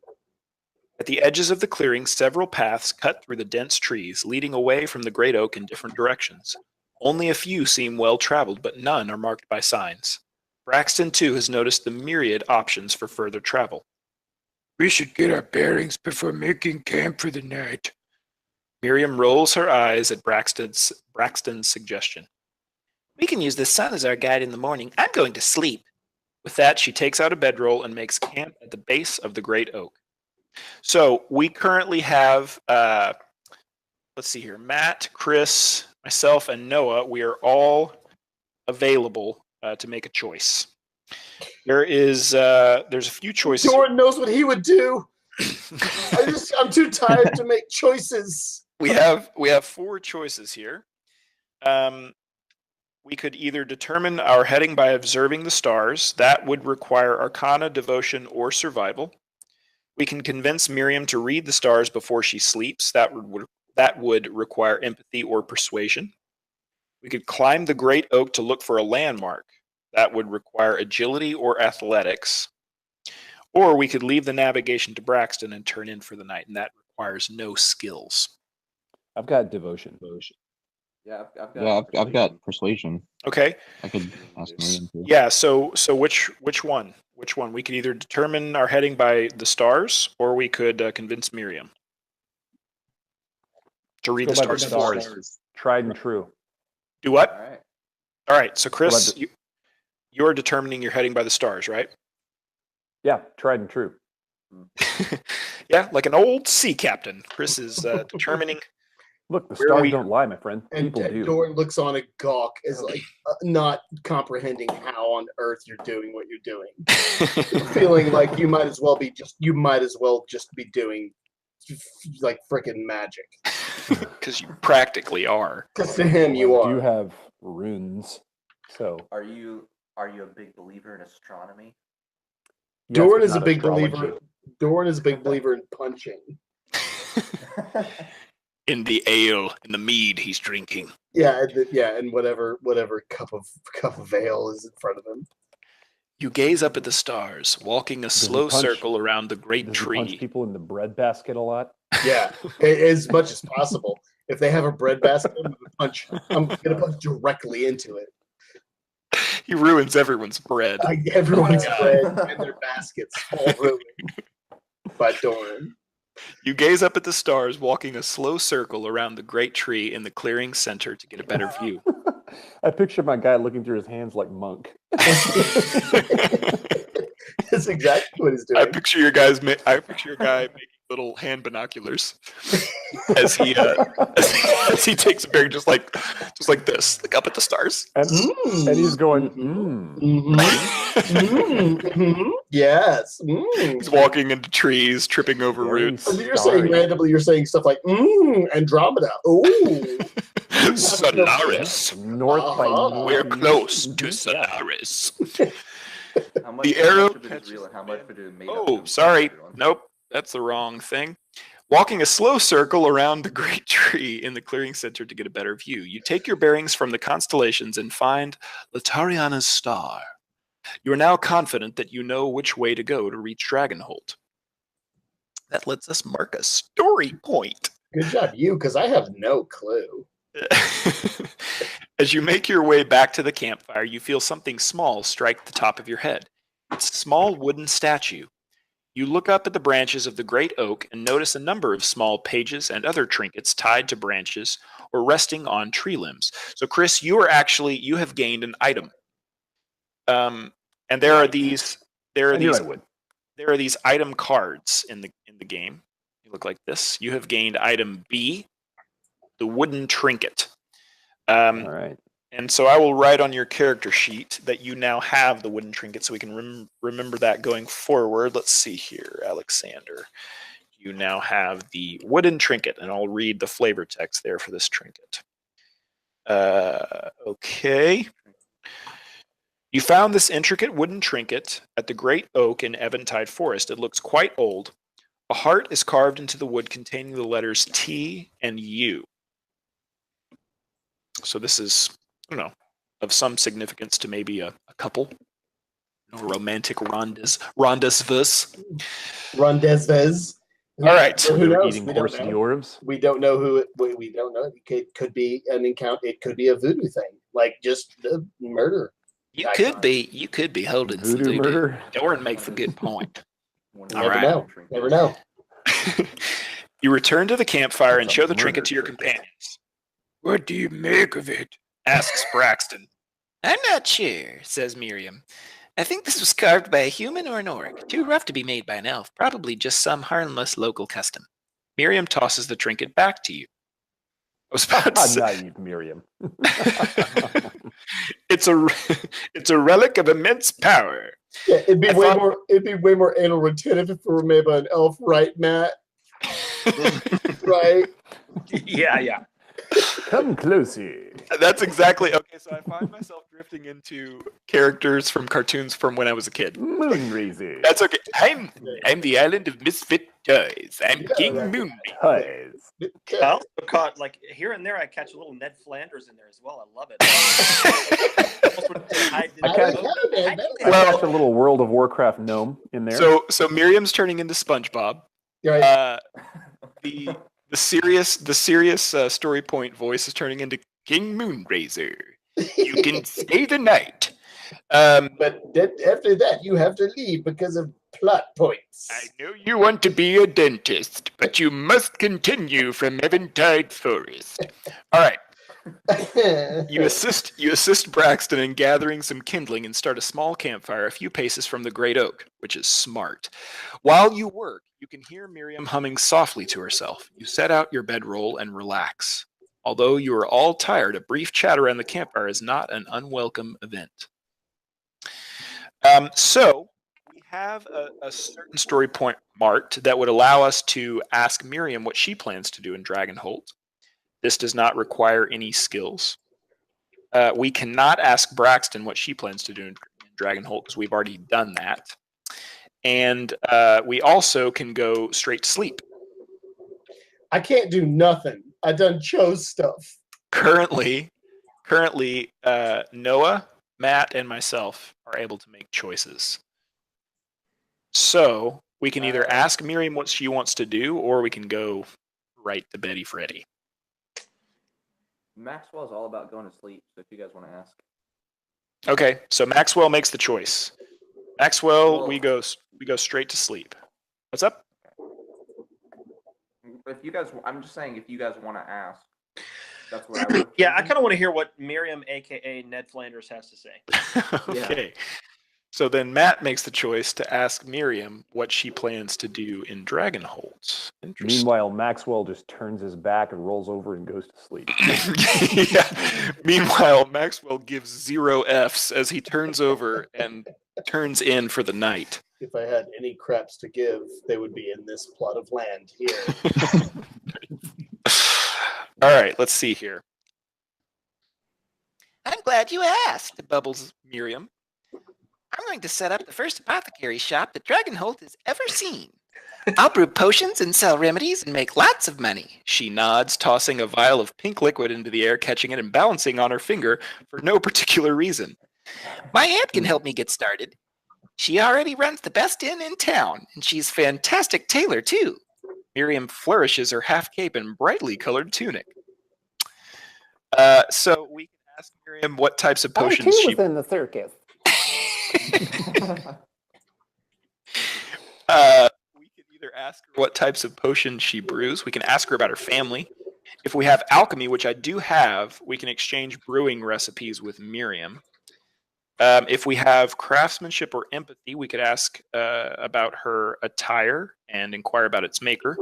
At the edges of the clearing, several paths cut through the dense trees, leading away from the great oak in different directions. Only a few seem well traveled, but none are marked by signs. Braxton, too, has noticed the myriad options for further travel. We should get our bearings before making camp for the night. Miriam rolls her eyes at Braxton's suggestion. We can use the sun as our guide in the morning. I'm going to sleep. With that, she takes out a bedroll and makes camp at the base of the great oak. So we currently have, let's see here, Matt, Chris, myself, and Noah. We are all available to make a choice. There's a few choices. Jordan knows what he would do. I'm too tired to make choices. We have 4 choices here. We could either determine our heading by observing the stars. That would require Arcana, Devotion, or Survival. We can convince Miriam to read the stars before she sleeps. That would require Empathy or Persuasion. We could climb the great oak to look for a landmark. That would require Agility or Athletics. Or we could leave the navigation to Braxton and turn in for the night, and that requires no skills. I've got devotion. Yeah, I've got persuasion. Okay. I could ask Miriam to. Yeah. So which one? Which one? We could either determine our heading by the stars, or we could convince Miriam to read the Go by stars for us. Tried and true. Do what? All right. All right. So Chris, you're determining your heading by the stars, right? Yeah, tried and true. Yeah, like an old sea captain. Chris is determining. Look, the Where stars we- don't lie, my friend. And People do. Jordan looks on a gawk as like not comprehending how on earth you're doing what you're doing. Feeling like you might as well just be doing like freaking magic. Because you practically are. Because to him you Well, I are. do have runes, so Are you a big believer in astronomy? yes, Doran but is a not big astrology. believer. Doran is a big believer in punching. In the ale, in the mead he's drinking. Yeah, and whatever cup of ale is in front of him. You gaze up at the stars, walking a he slow punch- circle around the great Does he punch tree. people in the bread basket a lot? Yeah, as much as possible. If they have a bread basket, I'm gonna punch directly into it. He ruins everyone's bread. Everyone's bread and their baskets all ruined by Doran. You gaze up at the stars, walking a slow circle around the great tree in the clearing center to get a better view. I picture my guy looking through his hands like Monk. That's exactly what he's doing. I picture your guy making little hand binoculars as he takes a bearing just like this, like up at the stars. And he's going, Yes. He's walking into trees, tripping over Very roots. So you're saying randomly, you're saying stuff like Andromeda. Ooh. Solaris. North by Uh-huh. We're northeast. close to Solaris. How much, The how arrow much of it is catches real and how much of it is made up? Oh, sorry. Nope, that's the wrong thing. Walking a slow circle around the great tree in the clearing center to get a better view. You take your bearings from the constellations and find Latariana's star. You are now confident that you know which way to go to reach Dragonholt. That lets us mark a story point. Good job, you, because I have no clue. As you make your way back to the campfire, you feel something small strike the top of your head. It's a small wooden statue. You look up at the branches of the great oak and notice a number of small pages and other trinkets tied to branches or resting on tree limbs. So, Chris, you have gained an item. And there are these item cards in the game. You look like this. You have gained item B, the wooden trinket. All right. And so I will write on your character sheet that you now have the wooden trinket so we can remember that going forward. Let's see here, Alexander. You now have the wooden trinket, and I'll read the flavor text there for this trinket. Okay. You found this intricate wooden trinket at the Great Oak in Eventide Forest. It looks quite old, A heart is carved into the wood containing the letters T and U. So this is, of some significance to maybe a couple. Romantic rendezvous. All right. Who They were knows? eating We don't horse know. d'oeuvres. We don't know who it. We don't know. It could be an encounter. It could be a voodoo thing, like just the murder. You could be holding some Voodoo voodoo. murder. Doran makes a good point. Never know. Never know. You return to the campfire and That's a show the trinket murder to your trinket. companions. What do you make of it? Asks Braxton. I'm not sure, says Miriam. I think this was carved by a human or an orc. Too rough to be made by an elf. Probably just some harmless local custom. Miriam tosses the trinket back to you. I was about to say, Naive Miriam. it's a relic of immense power. Yeah, it'd be I way thought- more. It'd be way more anal retentive if it were made by an elf, right, Matt? Right. Yeah. Come closer. That's exactly okay. So I find myself drifting into characters from cartoons from when I was a kid. Moonrazer. That's okay. I'm the island of misfit toys. I'm Yeah, King that's- Moon. Toys. I also caught, like, here and there, I catch a little Ned Flanders in there as well. I love it. Almost would say hide in I the catch- boat. I Well- catch a little World of Warcraft gnome in there. So Miriam's turning into SpongeBob. Right. The serious story point voice is turning into King Moonrazer. You can stay the night. But after that, you have to leave because of plot points. I know you want to be a dentist, but you must continue from Eventide Forest. All right. You assist Braxton in gathering some kindling and start a small campfire a few paces from the great oak, which is smart. While you work, you can hear Miriam humming softly to herself. You set out your bedroll and relax. Although you are all tired, a brief chat around the campfire is not an unwelcome event. So we have a certain story point marked that would allow us to ask Miriam what she plans to do in Dragonholt. This does not require any skills. We cannot ask Braxton what she plans to do in Dragonholt because we've already done that. And we also can go straight to sleep. I can't do nothing. I done chose stuff. Currently, Noah, Matt, and myself are able to make choices. So we can either ask Miriam what she wants to do, or we can go right to Betty Freddy. Maxwell's all about going to sleep, so if you guys want to ask. Okay, so Maxwell makes the choice. Maxwell, Well- we go straight to sleep. What's up? If you guys, I'm just saying, if you guys want to ask, that's what I would. Yeah, I kind of want to hear what Miriam, aka Ned Flanders, has to say. Okay. So then Matt makes the choice to ask Miriam what she plans to do in Dragonholt. Interesting. Meanwhile, Maxwell just turns his back and rolls over and goes to sleep. Yeah. Meanwhile, Maxwell gives 0 Fs as he turns over and turns in for the night. If I had any craps to give, they would be in this plot of land here. All right, let's see here. I'm glad you asked, bubbles Miriam. I'm going to set up the first apothecary shop that Dragonholt has ever seen. I'll brew potions and sell remedies and make lots of money. She nods, tossing a vial of pink liquid into the air, catching it and balancing on her finger for no particular reason. My aunt can help me get started. She already runs the best inn in town, and she's a fantastic tailor, too. Miriam flourishes her half cape and brightly colored tunic. So we can ask Miriam what types of potions she. in the circus. We can either ask her what types of potions she brews. We can ask her about her family. If we have alchemy, which I do have, we can exchange brewing recipes with Miriam. If we have craftsmanship or empathy, we could ask about her attire and inquire about its maker.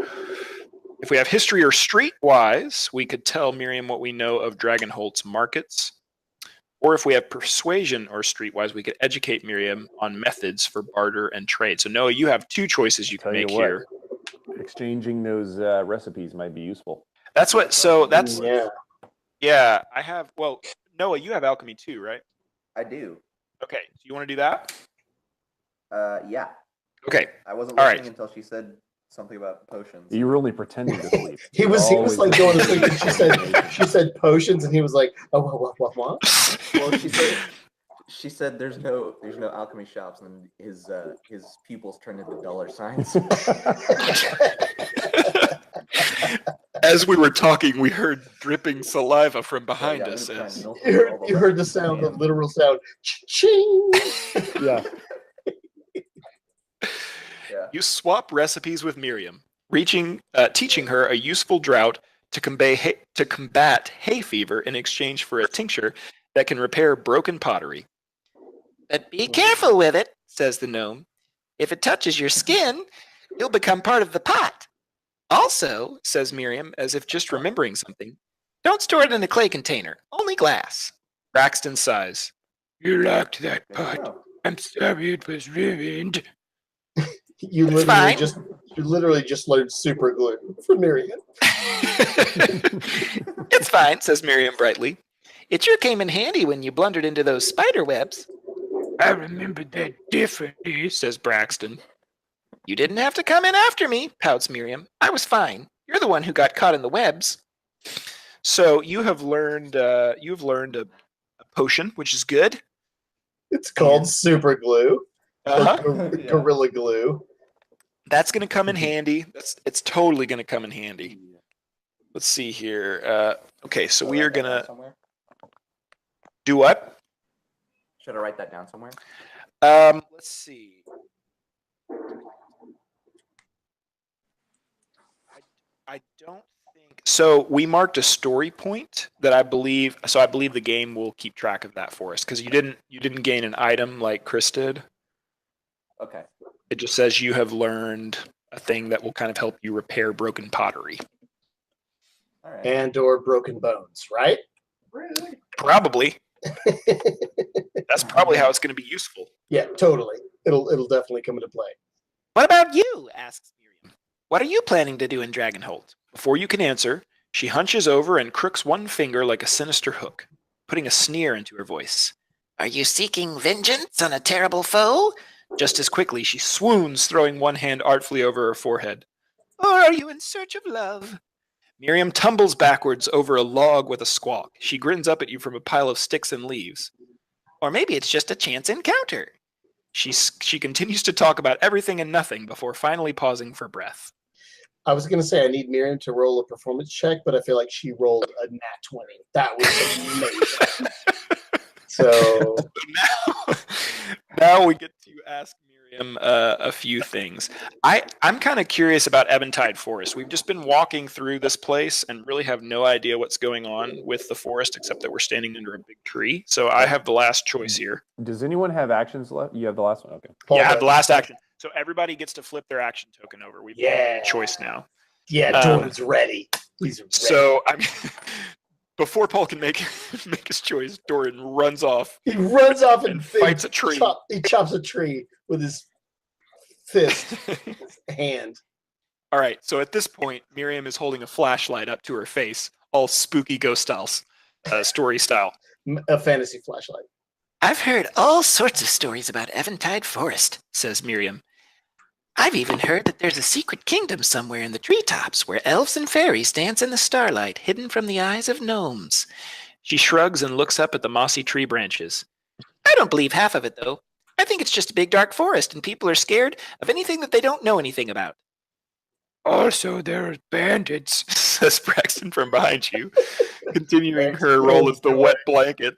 If we have history or streetwise, we could tell Miriam what we know of Dragonholt's markets. Or if we have persuasion or streetwise, we could educate Miriam on methods for barter and trade. So Noah, you have 2 choices you can Tell you make what, here. exchanging those recipes might be useful. That's what. So that's Yeah. yeah. I have. Well, Noah, you have alchemy too, right? I do. Okay. So you want to do that? Yeah. Okay. I wasn't All listening right. until she said Something about potions. You were only pretending to sleep. He was like going to sleep, and she said potions, and he was like, oh, what? Well, she said there's no alchemy shops, and his pupils turned into dollar signs. As we were talking, we heard dripping saliva from behind us. You heard the sound, the literal sound, ching. Yeah. You swap recipes with Miriam, teaching her a useful drought to combat hay fever in exchange for a tincture that can repair broken pottery. But be careful with it, says the gnome. If it touches your skin, you'll become part of the pot. Also, says Miriam, as if just remembering something, don't store it in a clay container, only glass. Braxton sighs. You liked that pot. I'm sorry it was ruined. You literally just learned super glue from Miriam. It's fine, says Miriam brightly. It sure came in handy when you blundered into those spider webs. I remembered that differently, says Braxton. You didn't have to come in after me, pouts Miriam. I was fine. You're the one who got caught in the webs. So you have learned a potion, which is good. It's called super glue. Uh-huh. Gorilla glue. That's going to come in handy. It's totally going to come in handy. Let's see here. Okay, so we are going to do what? Should I write that down somewhere? Let's see. I don't think so. We marked a story point that I believe the game will keep track of that for us because you didn't gain an item like Chris did. Okay. It just says you have learned a thing that will kind of help you repair broken pottery. All right. And or broken bones, right? Probably. That's probably how it's going to be useful. Yeah, totally. It'll definitely come into play. What about you? Asks Miriam. What are you planning to do in Dragonholt? Before you can answer, she hunches over and crooks one finger like a sinister hook, putting a sneer into her voice. Are you seeking vengeance on a terrible foe? Just as quickly, she swoons, throwing one hand artfully over her forehead. Or are you in search of love? Miriam tumbles backwards over a log with a squawk. She grins up at you from a pile of sticks and leaves. Or maybe it's just a chance encounter. She continues to talk about everything and nothing before finally pausing for breath. I was going to say I need Miriam to roll a performance check, but I feel like she rolled a nat 20. That was amazing. So now we get to ask Miriam a few things. I'm kind of curious about Eventide Forest. We've just been walking through this place and really have no idea what's going on with the forest, except that we're standing under a big tree. So I have the last choice here. Does anyone have actions left? You have the last one? Okay. Yeah, I have the last action. So everybody gets to flip their action token over. We've got a choice now. Yeah, Jordan's ready. He's ready. So before Paul can make his choice, Doran runs off. He runs off and fights a tree. He chops a tree with his fist, his hand. All right. So at this point, Miriam is holding a flashlight up to her face, all spooky ghost story style. A fantasy flashlight. I've heard all sorts of stories about Eventide Forest, says Miriam. I've even heard that there's a secret kingdom somewhere in the treetops where elves and fairies dance in the starlight, hidden from the eyes of gnomes. She shrugs and looks up at the mossy tree branches. I don't believe half of it, though. I think it's just a big dark forest, and people are scared of anything that they don't know anything about. Also, there are bandits, says Braxton from behind you, continuing her role as the wet blanket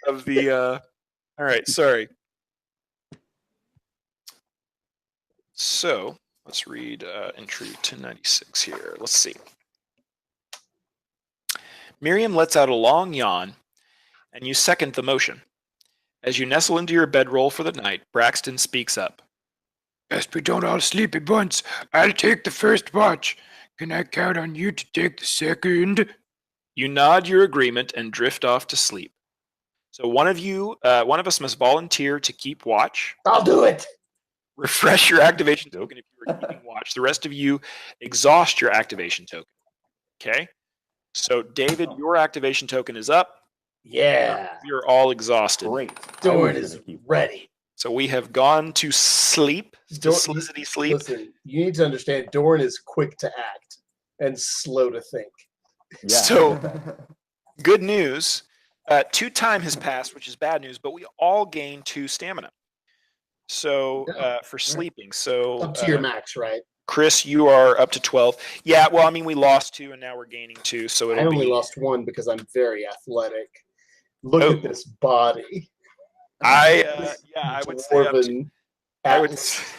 of the... All right, sorry. So, let's read entry 1096 here. Let's see. Miriam lets out a long yawn, and you second the motion. As you nestle into your bedroll for the night, Braxton speaks up. Best we don't all sleep at once. I'll take the first watch. Can I count on you to take the second? You nod your agreement and drift off to sleep. So one of us must volunteer to keep watch. I'll do it. Refresh your activation token if you are keeping watch. The rest of you exhaust your activation token. Okay? So, David, your activation token is up. Yeah. You're all exhausted. Great. Doran is ready. So we have gone to sleep, to Slicity sleep. Listen, you need to understand, Doran is quick to act and slow to think. Yeah. So, good news. 2 time has passed, which is bad news, but we all gain 2 stamina. So for sleeping. So Up to your max, right? Chris, you are up to 12. Yeah, well, I mean, we lost 2 and now we're gaining 2, so I it'll only be. lost 1 because I'm very athletic. Look Oh. at this body. I would say up to. Dwarven I would, atlas.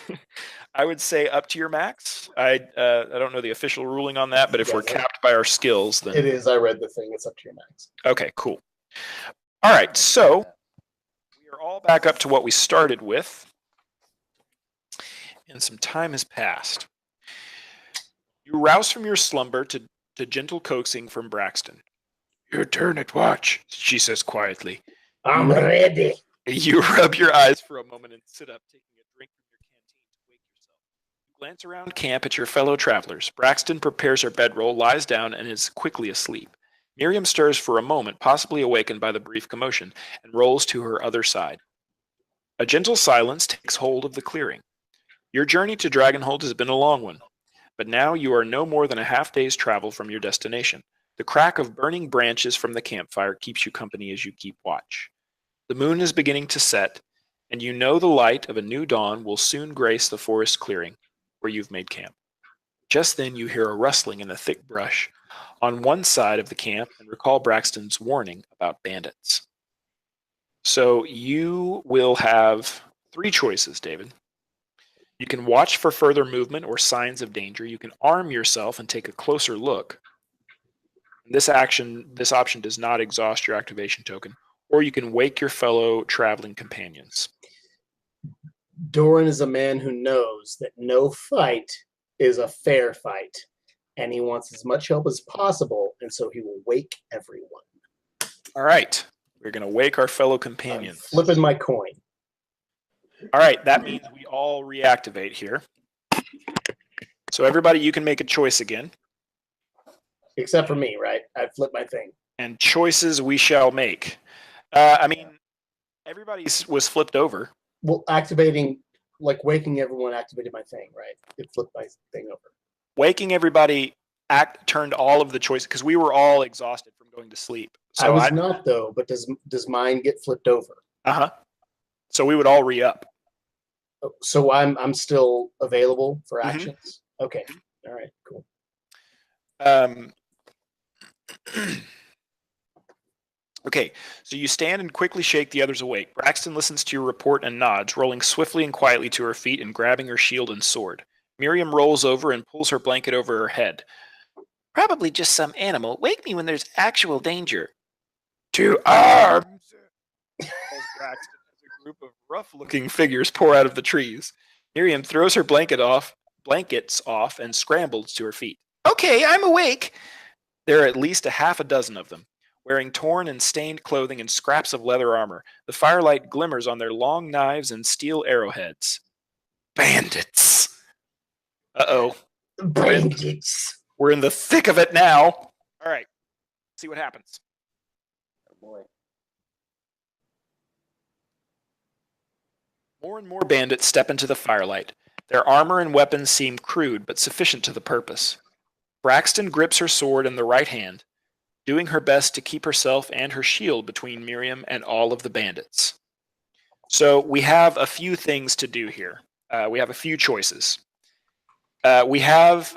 I would say up to your max. I don't know the official ruling on that, but if we're Yes, capped by our skills, then It is. I read the thing. It's up to your max. okay, cool. All right, so we are all back up to what we started with, and some time has passed. You rouse from your slumber to gentle coaxing from Braxton. Your turn at watch, she says quietly. I'm ready. You rub your eyes for a moment and sit up, taking a drink from your canteen to wake yourself. You glance around camp at your fellow travelers. Braxton prepares her bedroll, lies down, and is quickly asleep. Miriam stirs for a moment, possibly awakened by the brief commotion, and rolls to her other side. A gentle silence takes hold of the clearing. Your journey to Dragonholt has been a long one, but now you are no more than a half-day's travel from your destination. The crack of burning branches from the campfire keeps you company as you keep watch. The moon is beginning to set, and you know the light of a new dawn will soon grace the forest clearing where you've made camp. Just then you hear a rustling in the thick brush on one side of the camp and recall Braxton's warning about bandits. So you will have 3 choices, David. You can watch for further movement or signs of danger. You can arm yourself and take a closer look. This option does not exhaust your activation token. Or you can wake your fellow traveling companions. Doran is a man who knows that no fight is a fair fight, and he wants as much help as possible, and so he will wake everyone. All right. We're going to wake our fellow companions. I'm flipping my coin. All right. That means we all reactivate here. So everybody, you can make a choice again. Except for me, right? I flipped my thing. And choices we shall make. I mean, everybody was flipped over. Well, waking everyone activated my thing, right? It flipped my thing over. Waking everybody turned all of the choices because we were all exhausted from going to sleep. So I was not though, but does mine get flipped over? Uh-huh. So we would all re-up. So I'm still available for actions? Okay. All right, cool. Okay, so you stand and quickly shake the others awake. Braxton listens to your report and nods, rolling swiftly and quietly to her feet and grabbing her shield and sword. Miriam rolls over and pulls her blanket over her head. Probably just some animal. Wake me when there's actual danger. To arms! Calls Braxton as a group of rough-looking figures pour out of the trees. Miriam throws her blankets off and scrambles to her feet. Okay, I'm awake. There are at least a half a dozen of them, wearing torn and stained clothing and scraps of leather armor. The firelight glimmers on their long knives and steel arrowheads. Bandits! Uh-oh. Bandits! We're in the thick of it now. All right. Let's see what happens. Oh boy. More and more bandits step into the firelight. Their armor and weapons seem crude but sufficient to the purpose. Braxton grips her sword in the right hand, doing her best to keep herself and her shield between Miriam and all of the bandits. So we have a few things to do here. We have a few choices. We have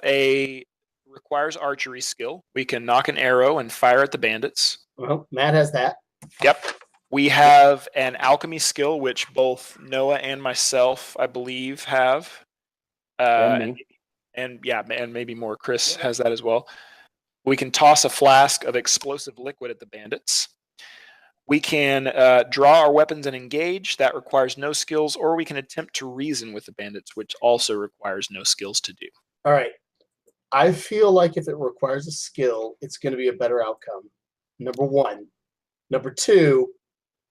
requires archery skill. We can knock an arrow and fire at the bandits. Well, Matt has that. Yep. We have an alchemy skill, which both Noah and myself, I believe, have. And me. And maybe more. Chris has that as well. We can toss a flask of explosive liquid at the bandits. We can draw our weapons and engage. That requires no skills. Or we can attempt to reason with the bandits, which also requires no skills to do. All right. I feel like if it requires a skill, it's going to be a better outcome. Number one. Number two,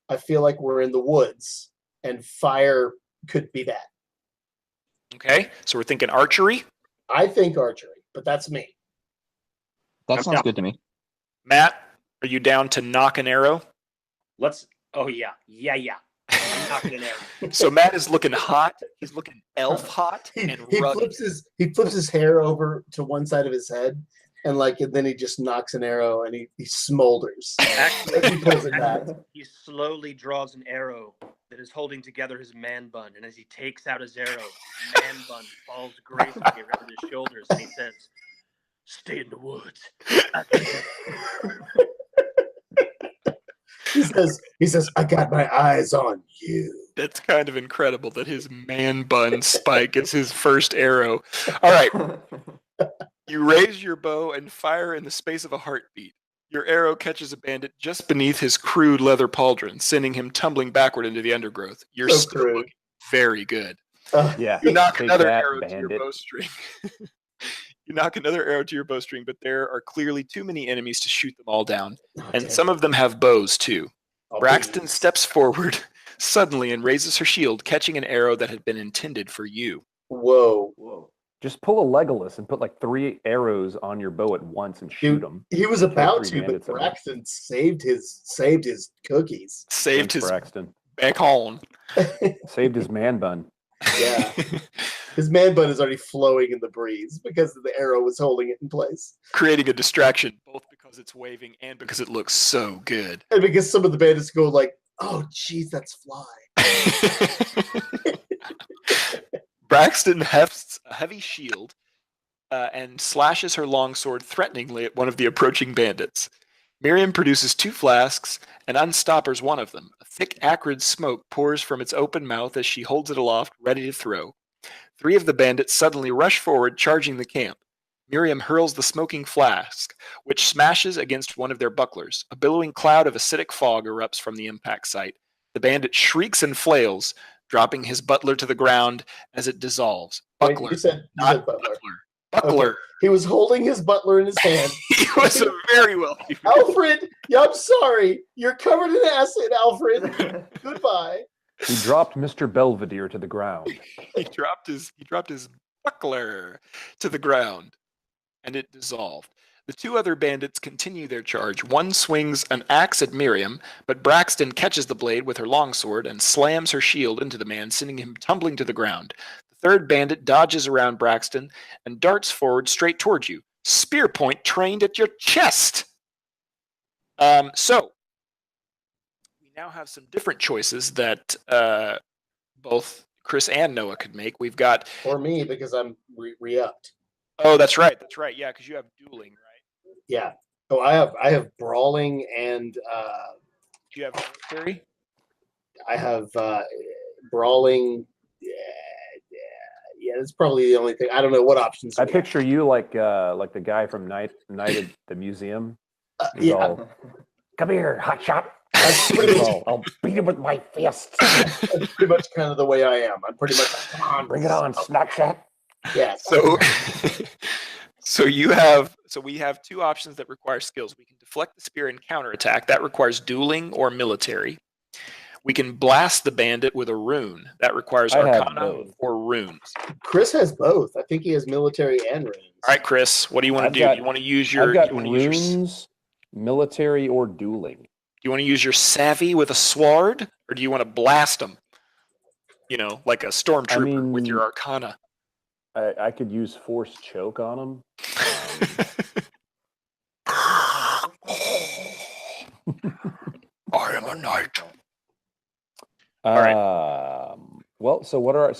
I feel like we're in the woods, and fire could be that. Okay, so we're thinking archery. I think archery, but that's me. That sounds good to me. Matt, are you down to knock an arrow? Oh yeah. knocking an arrow. So Matt is looking hot. He's looking elf hot and He rugged. flips his hair over to one side of his head, and then he just knocks an arrow, and he smolders. As he pulls it back. He slowly draws an arrow that is holding together his man bun, and as he takes out his arrow, his man bun falls gracefully around his shoulders, and he says, "Stay in the woods." He says, "I got my eyes on you." That's kind of incredible that his man bun spike is his first arrow. All right. You raise your bow and fire in the space of a heartbeat. Your arrow catches a bandit just beneath his crude leather pauldron, sending him tumbling backward into the undergrowth. You're So still crude. looking very good. Yeah. You knock take another that, arrow to your bandit. bowstring. You knock another arrow to your bowstring, but there are clearly too many enemies to shoot them all down, and some of them have bows too. Braxton steps forward suddenly and raises her shield, catching an arrow that had been intended for you. Whoa. Just pull a Legolas and put like 3 arrows on your bow at once and shoot them. He was about to, but bandits at once. Braxton saved his cookies. Saved Thanks, his Braxton. back home. Saved his man bun. Yeah. His man bun is already flowing in the breeze because the arrow was holding it in place. Creating a distraction, both because it's waving and because it looks so good. And because some of the bandits go like, "Oh, geez, that's fly." Braxton hefts a heavy shield and slashes her longsword threateningly at one of the approaching bandits. Miriam produces 2 flasks and unstoppers one of them. A thick, acrid smoke pours from its open mouth as she holds it aloft, ready to throw. 3 of the bandits suddenly rush forward, charging the camp. Miriam hurls the smoking flask, which smashes against one of their bucklers. A billowing cloud of acidic fog erupts from the impact site. The bandit shrieks and flails, dropping his butler to the ground as it dissolves. Wait, Buckler, you said not butler. Buckler. Okay. He was holding his butler in his hand. He was a very wealthy man. Alfred, I'm sorry. You're covered in acid, Alfred. Goodbye. He dropped Mr. Belvedere to the ground. He dropped his buckler to the ground, and it dissolved. The 2 other bandits continue their charge. One swings an axe at Miriam, but Braxton catches the blade with her longsword and slams her shield into the man, sending him tumbling to the ground. The 3rd bandit dodges around Braxton and darts forward straight towards you. Spear point trained at your chest. So we now have some different choices that both Chris and Noah could make. We've got Or me, because I'm re-upped. Oh, that's right. That's right. Yeah, because you have dueling, right? Yeah. Oh, I have brawling and Do you have military? I have brawling. Yeah, that's probably the only thing. I don't know what options. I we picture you like the guy from Night at the museum. have. He's all, "Come here, hotshot." That's pretty much, I'll beat him with my fists. that's pretty much kind of the way I am. I'm pretty much come on, Bring it on, Snapchat. Yeah. So, so we have 2 options that require skills. We can deflect the spear and counterattack. That requires dueling or military. We can blast the bandit with a rune. That requires I have arcana both. or runes. Chris has both. I think he has military and runes. All right, Chris, what do you want to I've do? got- You want to use your I've got you want to use your runes, military, or dueling. do you want to use your savvy with a sword, or do you want to blast them? You know, like a stormtrooper with your mean- arcana. I could use force choke on him. I am a knight. right. Well, so what are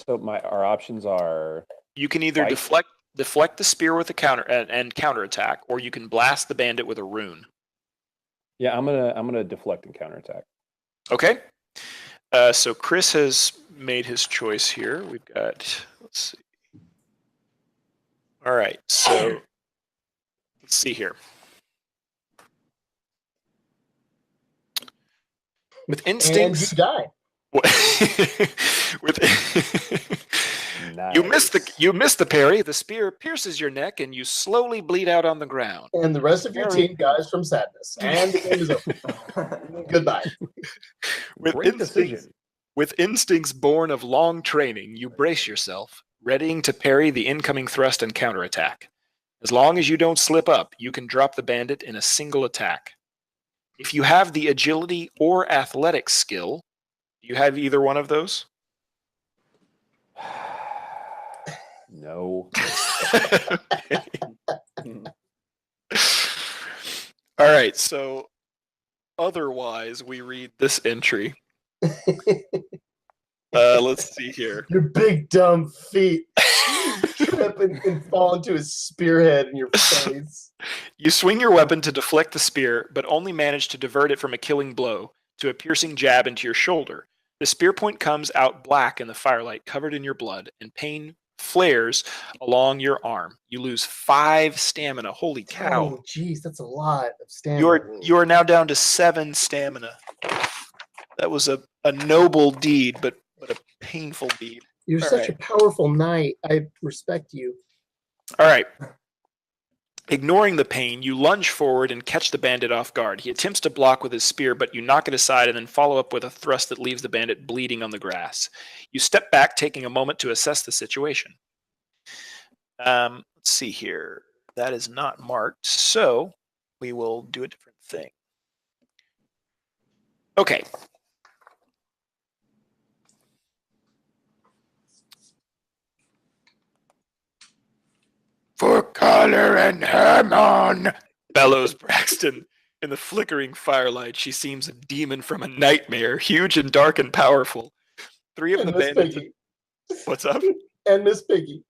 our options are? You can either Fight. deflect the spear with a counter and counterattack, or you can blast the bandit with a rune. Yeah, I'm gonna deflect and counterattack. Okay. So Chris has made his choice here. We've got, let's see. All right. So let's see here. With And instincts, you die. with Nice. you miss the parry. The spear pierces your neck, and you slowly bleed out on the ground. And the rest of your Very team dies from sadness. And the game is over. Goodbye. With Great decision. With instincts born of long training, you brace yourself, readying to parry the incoming thrust and counterattack. As long as you don't slip up, you can drop the bandit in a single attack. If you have the agility or athletic skill, Do you have either one of those? No. All right, so otherwise, we read this entry. Let's see here. Your big dumb feet trip and fall into his spearhead in your face. You swing your weapon to deflect the spear, but only manage to divert it from a killing blow to a piercing jab into your shoulder. The spear point comes out black in the firelight, covered in your blood, and pain flares along your arm. You lose 5 stamina. Holy cow. Oh, jeez, that's a lot of stamina. You are now down to 7 stamina. That was a noble deed, but a painful deed. You're All such right. a powerful knight. I respect you. All right. Ignoring the pain, you lunge forward and catch the bandit off guard. He attempts to block with his spear, but you knock it aside and then follow up with a thrust that leaves the bandit bleeding on the grass. You step back, taking a moment to assess the situation. Let's see here. That is not marked, so we will do a different thing. Okay. For color and Hermon, bellows Braxton. In the flickering firelight, she seems a demon from a nightmare, huge and dark and powerful. 3 of And the Miss bandits. Piggy. What's up? And Miss Piggy.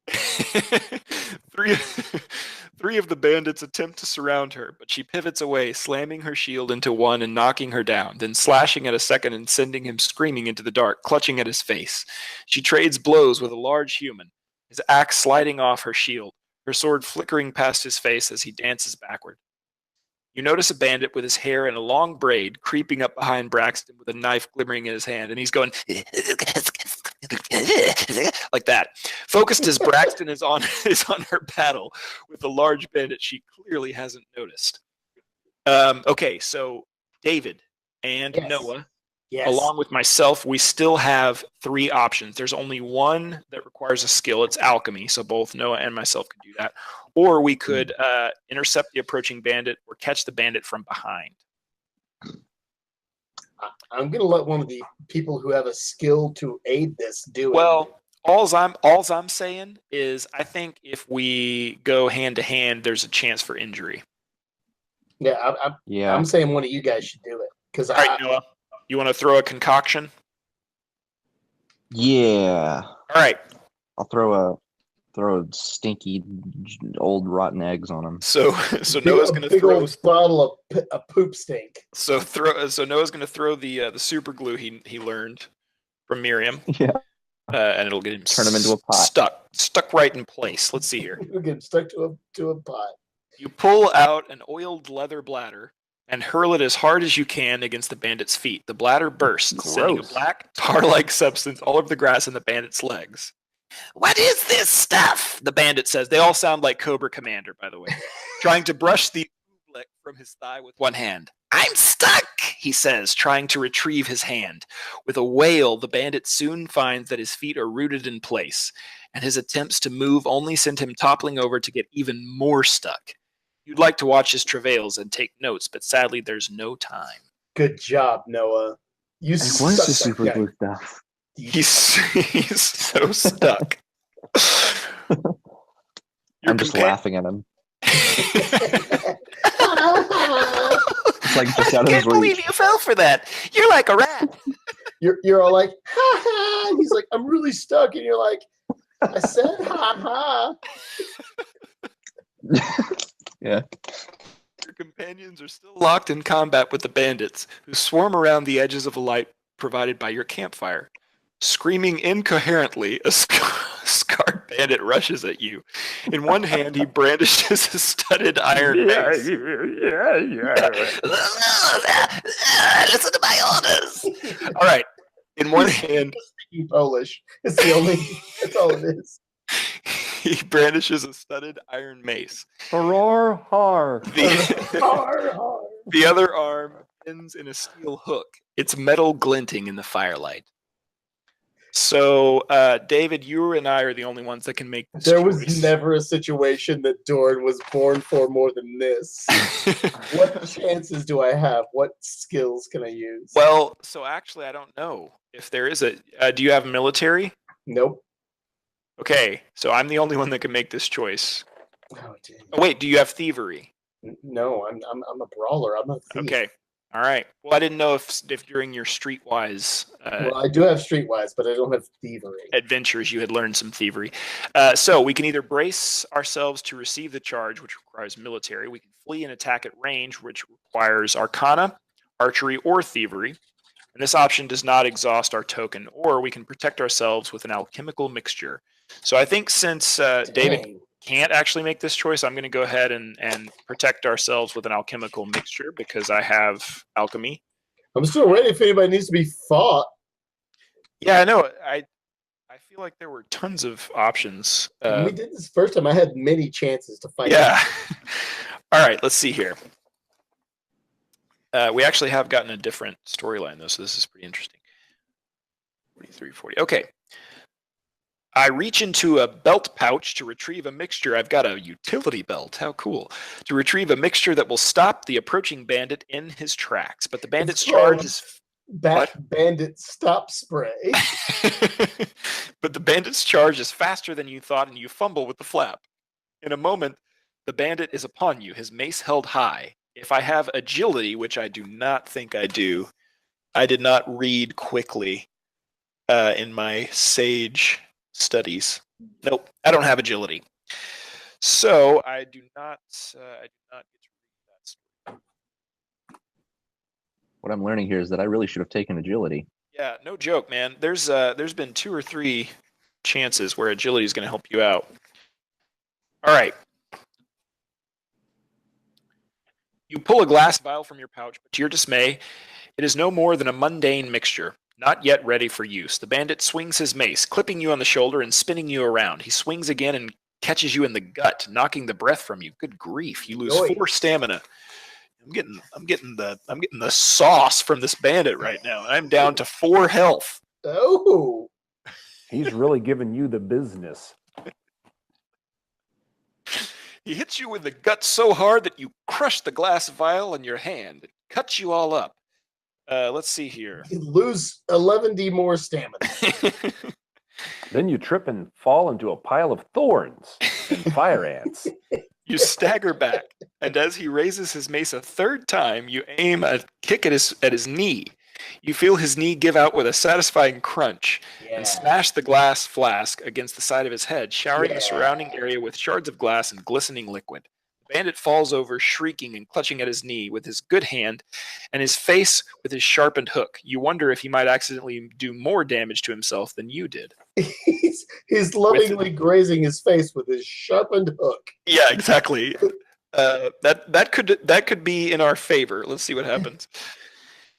Three of the bandits attempt to surround her, but she pivots away, slamming her shield into one and knocking her down, then slashing at a second and sending him screaming into the dark, clutching at his face. She trades blows with a large human, his axe sliding off her shield, her sword flickering past his face as he dances backward. You notice a bandit with his hair in a long braid creeping up behind Braxton with a knife glimmering in his hand, and he's going like that. Focused as Braxton is on her paddle with the large bandit she clearly hasn't noticed. Okay, so David and Yes. Noah, Yes. along with myself, we still have 3 options. There's only one that requires a skill. It's alchemy, so both Noah and myself could do that. Or we could intercept the approaching bandit or catch the bandit from behind. I'm going to let one of the people who have a skill to aid this do it. Well, all's I'm saying is I think if we go hand to hand, there's a chance for injury. Yeah, I'm saying one of you guys should do it. Because All right, Noah, you want to throw a concoction? Yeah. All right. I'll throw stinky old rotten eggs on them. So Noah's going to throw old bottle of poop stink. So Noah's going to throw the super glue he learned from Miriam. Yeah. And it'll get him Turn him into a pot. Stuck right in place. Let's see here. You'll get stuck to a pot. You pull out an oiled leather bladder and hurl it as hard as you can against the bandit's feet. The bladder bursts, sending a black, tar-like substance all over the grass and the bandit's legs. What is this stuff? The bandit says. They all sound like Cobra Commander, by the way. Trying to brush the oobleck from his thigh with one hand. I'm stuck, he says, trying to retrieve his hand. With a wail, the bandit soon finds that his feet are rooted in place, and his attempts to move only send him toppling over to get even more stuck. You'd like to watch his travails and take notes, but sadly there's no time. Good job, Noah. Where's the super glue stuff? He's so stuck. I'm just laughing at him. It's like just out of his I can't believe reach. you fell for that. You're like a rat. You're all like, ha ha. He's like, I'm really stuck. And you're like, I said ha ha. Yeah. Your companions are still locked in combat with the bandits, who swarm around the edges of a light provided by your campfire. Screaming incoherently, a scarred bandit rushes at you. In one hand, he brandishes a studded iron mace. Listen to my orders. All right. In one hand, Polish. It's the only. That's all it is. he brandishes a studded iron mace. Roar har. The other arm ends in a steel hook, its metal glinting in the firelight. So, David, you and I are the only ones that can make this There choice. was never a situation that Doran was born for more than this. What chances do I have? What skills can I use? Well, so actually, I don't know if there is a. Do you have military? Nope. Okay, so I'm the only one that can make this choice. Oh, dang. Oh, wait, do you have thievery? No, I'm a brawler. I'm a thief. Okay, all right. Well, I didn't know if during your streetwise Well, I do have streetwise, but I don't have thievery. adventures you had learned some thievery. So we can either brace ourselves to receive the charge, which requires military. We can flee and attack at range, which requires arcana, archery, or thievery. And this option does not exhaust our token, or we can protect ourselves with an alchemical mixture. So I think since David can't actually make this choice, I'm going to go ahead and protect ourselves with an alchemical mixture because I have alchemy. I'm still ready if anybody needs to be fought. Yeah, I know. I feel like there were tons of options. When we did this first time, I had many chances to fight. Yeah. All right, let's see here. We actually have gotten a different storyline, though, so this is pretty interesting. 43, 40. Okay. I reach into a belt pouch to retrieve a mixture. I've got a utility belt. How cool. To retrieve a mixture that will stop the approaching bandit in his tracks. But the bandit's charge is... Bandit stop spray. But the bandit's charge is faster than you thought, and you fumble with the flap. In a moment, the bandit is upon you, his mace held high. If I have agility, which I do not think I do, I did not read quickly in my sage studies. Nope, I don't have agility. So I do not get to read that story. What I'm learning here is that I really should have taken agility. Yeah, no joke, man. There's been 2 or 3 chances where agility is going to help you out. All right. You pull a glass vial from your pouch, but to your dismay, it is no more than a mundane mixture, not yet ready for use. The bandit swings his mace, clipping you on the shoulder and spinning you around. He swings again and catches you in the gut, knocking the breath from you. Good grief! You lose 4 stamina. I'm getting the sauce from this bandit right now. I'm down to 4 health. Oh, He's really giving you the business. He hits you in the gut so hard that you crush the glass vial in your hand. It cuts you all up. Let's see here. you lose 11d more stamina. Then you trip and fall into a pile of thorns and fire ants. You stagger back, and as he raises his mace a 3rd time, you aim a kick at his knee. You feel his knee give out with a satisfying crunch and smash the glass flask against the side of his head, showering the surrounding area with shards of glass and glistening liquid. The bandit falls over, shrieking and clutching at his knee with his good hand and his face with his sharpened hook. You wonder if he might accidentally do more damage to himself than you did. He's lovingly grazing his face with his sharpened hook. Yeah, exactly. That could be in our favor. Let's see what happens.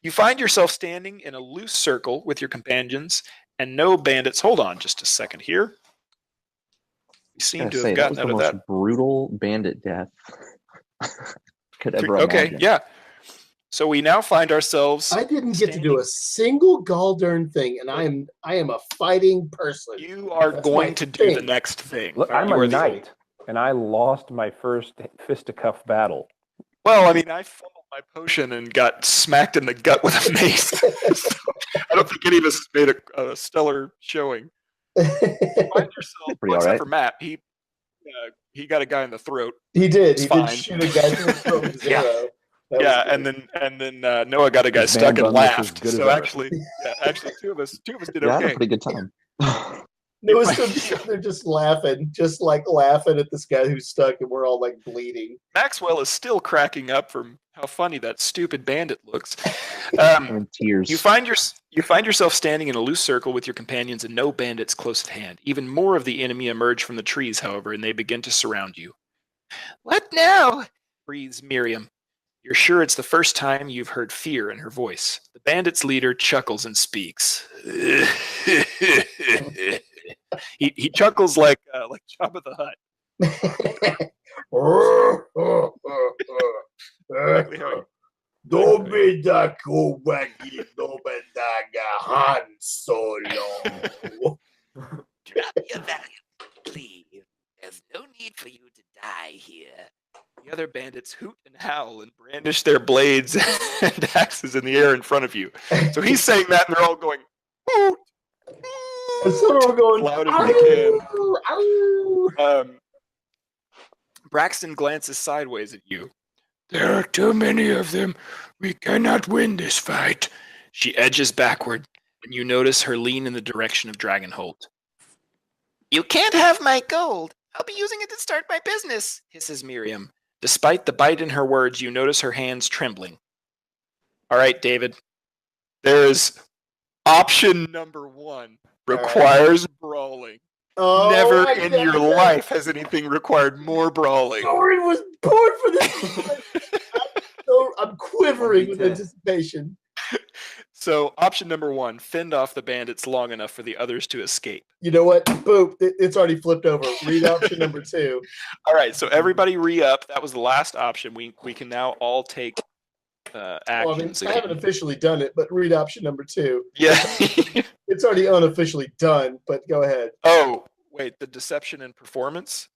You find yourself standing in a loose circle with your companions and no bandits. Hold on just a second here. We seem to have gotten out of that. That was the most brutal bandit death could ever imagine. Okay, yeah. So we now find ourselves. I didn't get to do a single galldarn thing, and I am a fighting person. You are going to do the next thing. Look, I'm a knight, and I lost my first fisticuff battle. Well, I mean, I fumbled my potion and got smacked in the gut with a mace. So I don't think any of us made a stellar showing. You find yourself, Pretty all except right. for Matt, he got a guy in the throat. He did. It's He fine. did shoot a guy through the throat with his arrow. That was good. and then Noah got a guy His stuck man and bun was as laughed. good as So ever. actually, two of us did Yeah, I had a okay. pretty good time. It was they're just laughing at this guy who's stuck, and we're all like bleeding. Maxwell is still cracking up from how funny that stupid bandit looks. I'm in tears. You find yourself standing in a loose circle with your companions and no bandits close at hand. Even more of the enemy emerge from the trees, however, and they begin to surround you. What now? Breathes Miriam. You're sure it's the first time you've heard fear in her voice. The bandit's leader chuckles and speaks. He chuckles like Jabba the Hutt. Exactly how he- Don't be that cool wacky, no Han Solo. You're valiant. Leave. There's no need for you to die here. The other bandits hoot and howl and brandish their blades and axes in the air in front of you. So he's saying that, and they're all going, hoot, And so we're going, loud as they can. "Ow, ow." Braxton glances sideways at you. There are too many of them. We cannot win this fight. She edges backward, and you notice her lean in the direction of Dragonholt. You can't have my gold. I'll be using it to start my business, Hisses Miriam. Despite the bite in her words, you notice her hands trembling. All right, David. There's option number 1. Requires brawling. Oh, Never I in get your it. life has anything required more brawling. Doran was born for this. I'm quivering with 1v10. anticipation. So option number 1, fend off the bandits long enough for the others to escape. You know what? Boop. It's already flipped over. Read option number 2. All right, so everybody re-up. That was the last option. We can now all take Well, I mean, actions. I haven't officially done it, but read option number 2. Yeah. It's already unofficially done, but go ahead. Oh, wait, the deception and performance?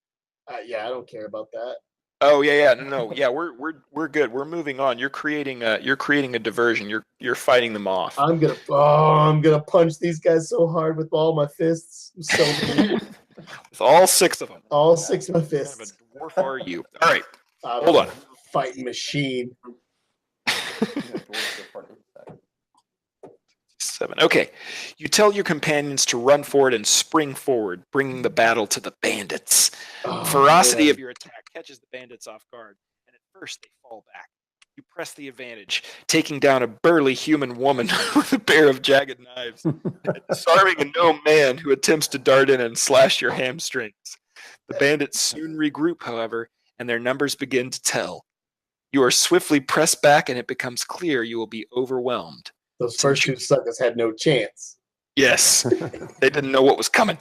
Yeah, I don't care about that. Oh, yeah. No. Yeah, we're good. We're moving on. You're creating a diversion. You're fighting them off. I'm gonna punch these guys so hard with all my fists. So With all 6 of them. all 6 of my What kind fists. of a dwarf are you? All right. I'm Hold a on. fighting machine. 7. Okay. You tell your companions to run forward and spring forward, bringing the battle to the bandits. Oh, Ferocity man. of your attack catches the bandits off guard, and at first they fall back. You press the advantage, taking down a burly human woman with a pair of jagged knives, and disarming a gnome man who attempts to dart in and slash your hamstrings. The bandits soon regroup, however, and their numbers begin to tell. You are swiftly pressed back, and it becomes clear you will be overwhelmed. Those first 2 suckers had no chance. Yes, they didn't know what was coming.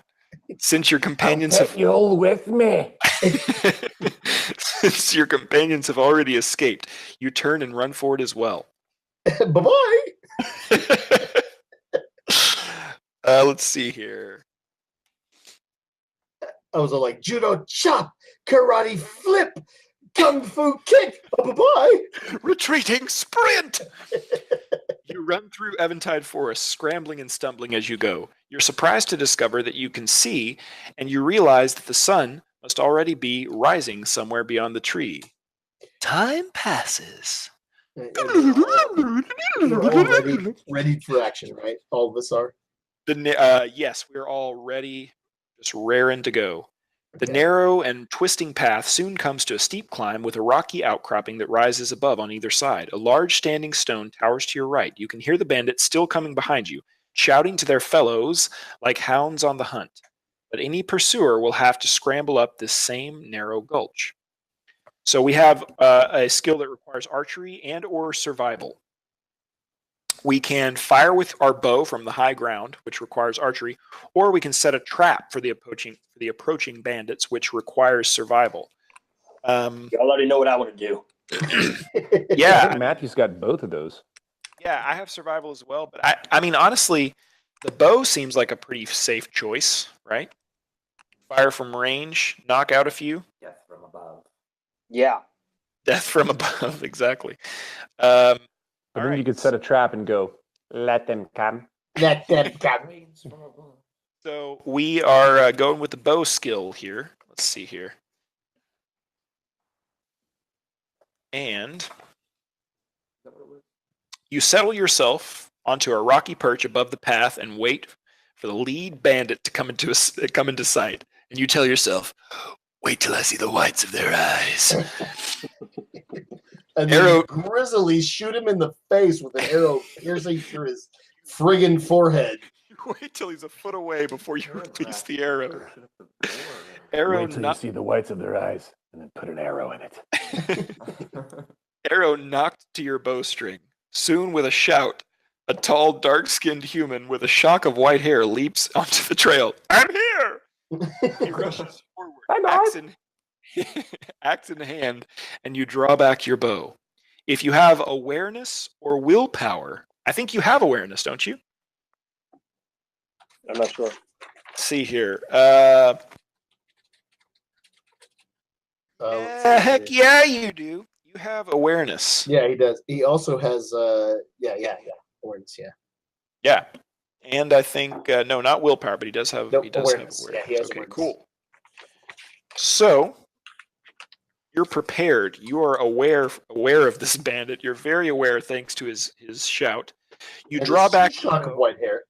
Since your companions have you with me. Since your companions have already escaped, you turn and run forward as well. Bye-bye. Let's see here. I was all like, judo chop, karate flip, kung fu kick. Bye-bye. Retreating sprint! You run through Eventide Forest, scrambling and stumbling as you go. You're surprised to discover that you can see, and you realize that the sun must already be rising somewhere beyond the tree. Time passes. We're all ready for action, right? All of us are. Yes, we're all ready, just raring to go. The Okay. narrow and twisting path soon comes to a steep climb with a rocky outcropping that rises above on either side. A large standing stone towers to your right. You can hear the bandits still coming behind you, shouting to their fellows like hounds on the hunt. But any pursuer will have to scramble up this same narrow gulch. So we have a skill that requires archery and or survival. We can fire with our bow from the high ground, which requires archery, or we can set a trap for the approaching bandits, which requires survival. Y'all already know what I want to do. I Yeah, think Matthew's got both of those. yeah, I have survival as well, but I mean, honestly, the bow seems like a pretty safe choice, right? Fire from range, knock out a few. Death from above. Yeah. Death from above, exactly. But then you could set a trap and go, let them come. Let them come. So we are going with the bow skill here. Let's see here. And you settle yourself onto a rocky perch above the path and wait for the lead bandit to come into sight. And you tell yourself, wait till I see the whites of their eyes. And then Arrow- grizzly shoot him in the face with an arrow piercing through his friggin' forehead. Wait till he's a foot away before you release the arrow. Arrow, Wait till you see the whites of their eyes and then put an arrow in it. arrow knocked to your bowstring. Soon, with a shout, a tall, dark-skinned human with a shock of white hair leaps onto the trail. I'm here! He rushes forward, axe in hand, and you draw back your bow. If you have awareness or willpower, I think you have awareness, don't you? I'm not sure. Let's see here. Let's see Heck here. yeah, you do. You have awareness. Yeah, he does. He also has awareness. Yeah. Yeah. And I think no, not willpower, but he does have Nope, he does awareness. have Yeah, awareness. he has Okay, awareness. cool. So you're prepared. You are aware of this bandit. You're very aware thanks to his shout. You And draw this back. shock of white hair.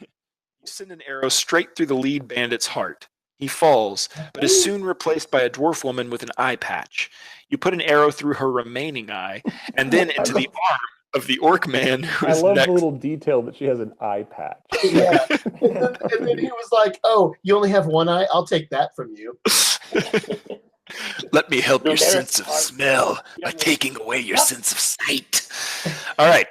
You send an arrow straight through the lead bandit's heart. He falls, but is soon replaced by a dwarf woman with an eye patch. You put an arrow through her remaining eye, and then into the arm of the orc man who I is love next. the little detail that she has an eye patch. Yeah. and then he was like, "Oh, you only have one eye? I'll take that from you." Let me help No, your that is sense of hard. smell by Yeah. taking away your sense of sight. All right.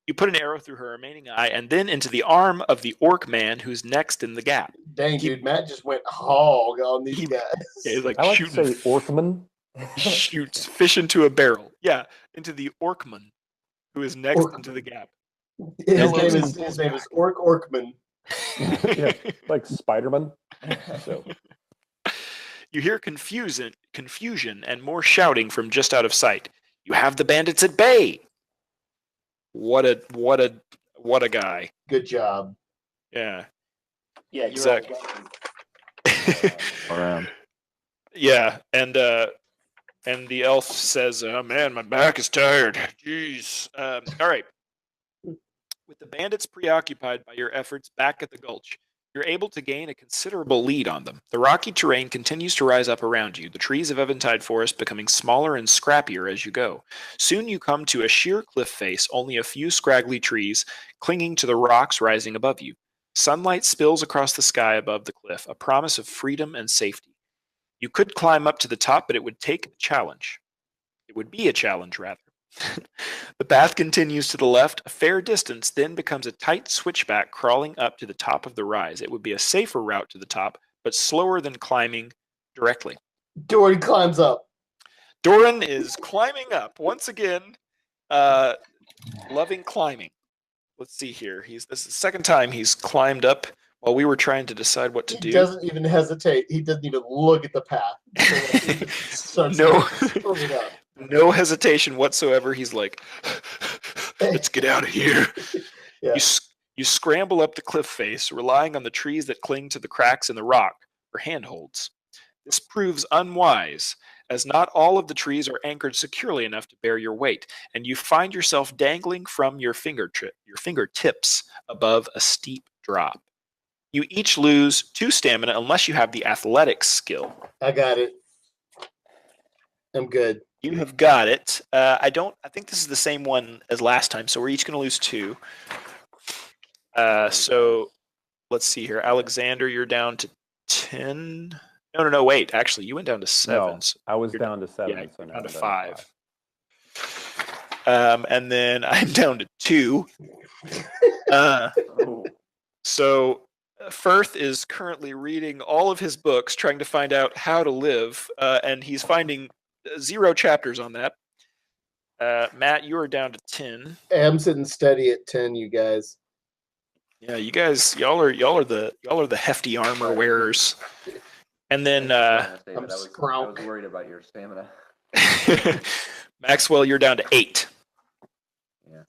You put an arrow through her remaining eye and then into the arm of the orc man who's next in the gap. Dang, dude, Matt just went hog on these guys. Yeah, he's like I like to shooting say Orkman. shoots fish into a barrel. Yeah, into the orcman who is next Orc- into the gap. His Yellows name is Orc Orkman. Yeah, like Spider-Man. So You hear confusion and more shouting from just out of sight. You have the bandits at bay. What a guy. Good job. Yeah. Yeah, you're Exactly. all Around. Yeah, and the elf says, "Oh man, my back is tired. Jeez." All right. With the bandits preoccupied by your efforts back at the gulch, you're able to gain a considerable lead on them. The rocky terrain continues to rise up around you, the trees of Eventide Forest becoming smaller and scrappier as you go. Soon you come to a sheer cliff face, only a few scraggly trees clinging to the rocks rising above you. Sunlight spills across the sky above the cliff, a promise of freedom and safety. You could climb up to the top, but it would take a challenge. It would be a challenge, rather. The path continues to the left a fair distance, then becomes a tight switchback crawling up to the top of the rise. It would be a safer route to the top, but slower than climbing directly. Dory climbs up. Doran is climbing up once again, loving climbing. Let's see here. This is the second time he's climbed up while we were trying to decide what to He do. doesn't even hesitate. He doesn't even look at the path. Starts No. straight up. No hesitation whatsoever. He's like, let's get out of here. Yeah. You scramble up the cliff face, relying on the trees that cling to the cracks in the rock for handholds. This proves unwise, as not all of the trees are anchored securely enough to bear your weight, and you find yourself dangling from your fingertips above a steep drop. You each lose 2 stamina unless you have the athletics skill. I got it. I'm good. You have got it. I think this is the same one as last time, so we're each going to lose 2. So let's see here. Alexander, you're down to 10. No, wait. Actually, you went down to 7. no, So I was you're down to 7. yeah, so you're now down to I'm 5. And then I'm down to 2. So Firth is currently reading all of his books, trying to find out how to live, and he's finding 0 chapters on that. Matt, you are down to 10. I'm sitting steady at 10, you guys. Yeah, you guys, y'all are the hefty armor wearers. And then I'm I was Skronk. worried about your stamina. Maxwell, you're down to 8. Yeah.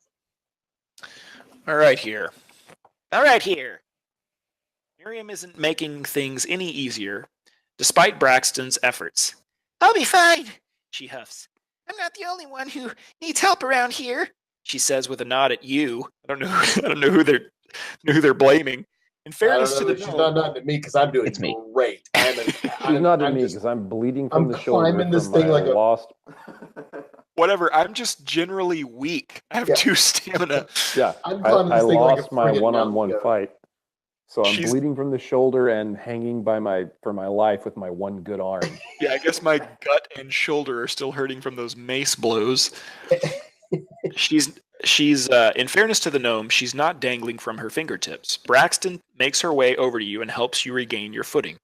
All right here. Miriam isn't making things any easier, despite Braxton's efforts. I'll be fine, she huffs. I'm not the only one who needs help around here. She says with a nod at you. I don't know who they're blaming. In fairness to the She's gnome, not nodding at me because I'm doing It's me. great. She's not at me just, because I'm bleeding from I'm the shoulder climbing this from thing my like a- lost. whatever. I'm just generally weak. I have Yeah. 2 stamina. Yeah, I'm I climbing this thing like a lost my friggin' one-on-one mountain goat. fight, so I'm She's- bleeding from the shoulder and hanging for my life with my one good arm. Yeah, I guess my gut and shoulder are still hurting from those mace blows. She's in fairness to the gnome, she's not dangling from her fingertips. Braxton makes her way over to you and helps you regain your footing.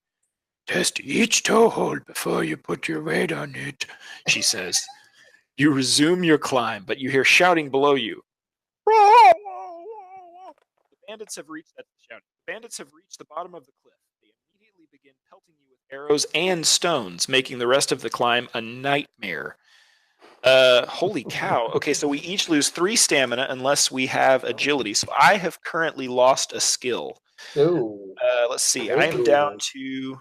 Test each toe hold before you put your weight on it. She says. You resume your climb, but you hear shouting below you. The bandits have reached bandits have reached the bottom of the cliff. They immediately begin pelting you with arrows and stones, making the rest of the climb a nightmare. Holy cow. Okay, so we each lose 3 stamina unless we have agility. So I have currently lost a skill. Ooh. Let's see. I am down to...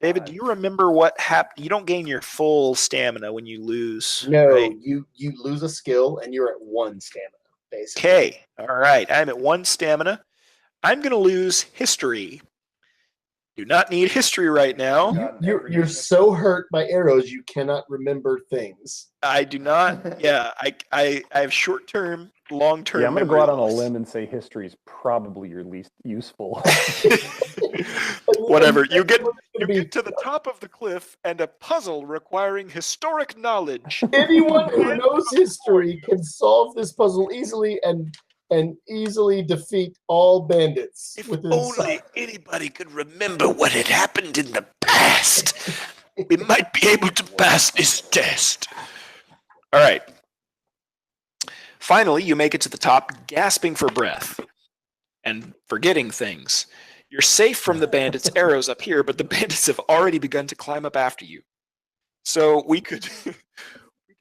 David, do you remember what happened? You don't gain your full stamina when you lose. No, right? you lose a skill and you're at 1 stamina, basically. Okay. All right. I'm at 1 stamina. I'm going to lose history. Do not need history right now. You're so hurt by arrows you cannot remember things. I do not. Yeah, I have short-term, long-term. Yeah, I'm going to go memory out on a loss. limb and say history is probably your least useful. Whatever. You get to the top of the cliff and a puzzle requiring historic knowledge. Anyone who knows history can solve this puzzle easily and easily defeat all bandits. If within only sight. anybody could remember what had happened in the past, we might be able to pass this test. All right. Finally, you make it to the top, gasping for breath and forgetting things. You're safe from the bandits' arrows up here, but the bandits have already begun to climb up after you. So we could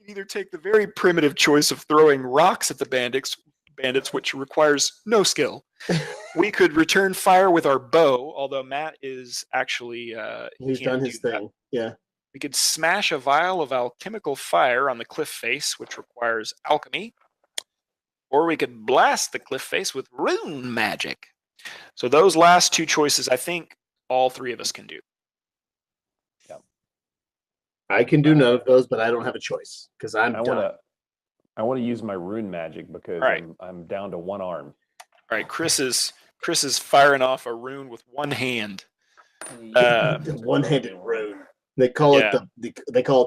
either take the very primitive choice of throwing rocks at the bandits, which requires no skill. We could return fire with our bow, although Matt is actually He's done his thing. Yeah. We could smash a vial of alchemical fire on the cliff face, which requires alchemy. Or we could blast the cliff face with rune magic. So those last 2 choices, I think all 3 of us can do. I can do none of those, but I don't have a choice because I'm done. I want to use my rune magic because Right. I'm down to 1 arm. All right, Chris is firing off a rune with 1 hand. The one-handed rune. They call it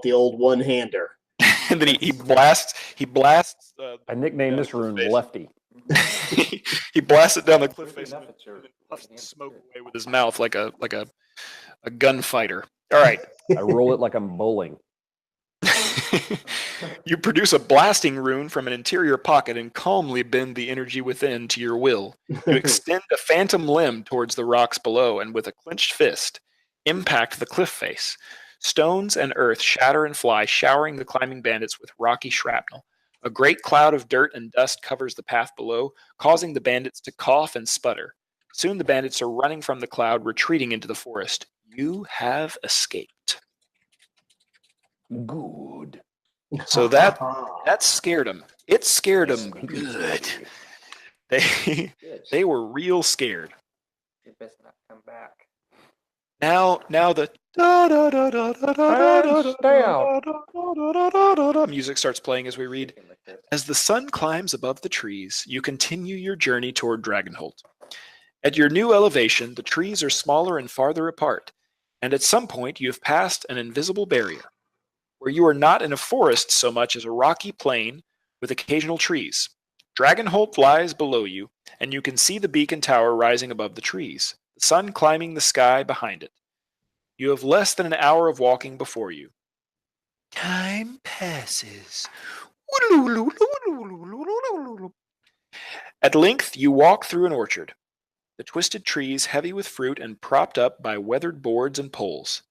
the old one-hander. And then he blasts. I nicknamed this rune Lefty. He blasts it down the cliff face and puffs the smoke away with his mouth like a gunfighter. All right. I roll it like I'm bowling. You produce a blasting rune from an interior pocket and calmly bend the energy within to your will. You extend a phantom limb towards the rocks below and with a clenched fist, impact the cliff face. Stones and earth shatter and fly, showering the climbing bandits with rocky shrapnel. A great cloud of dirt and dust covers the path below, causing the bandits to cough and sputter. Soon the bandits are running from the cloud, retreating into the forest. You have escaped. Good. So that scared them. It scared them good. They were real scared. You best not come back. Now the music starts playing as we read. As the sun climbs above the trees, you continue your journey toward Dragonholt. At your new elevation, the trees are smaller and farther apart, and at some point you have passed an invisible barrier, where you are not in a forest so much as a rocky plain with occasional trees. Dragonholt lies below you, and you can see the beacon tower rising above the trees, the sun climbing the sky behind it. You have less than an hour of walking before you. Time passes. At length, you walk through an orchard, the twisted trees heavy with fruit and propped up by weathered boards and poles.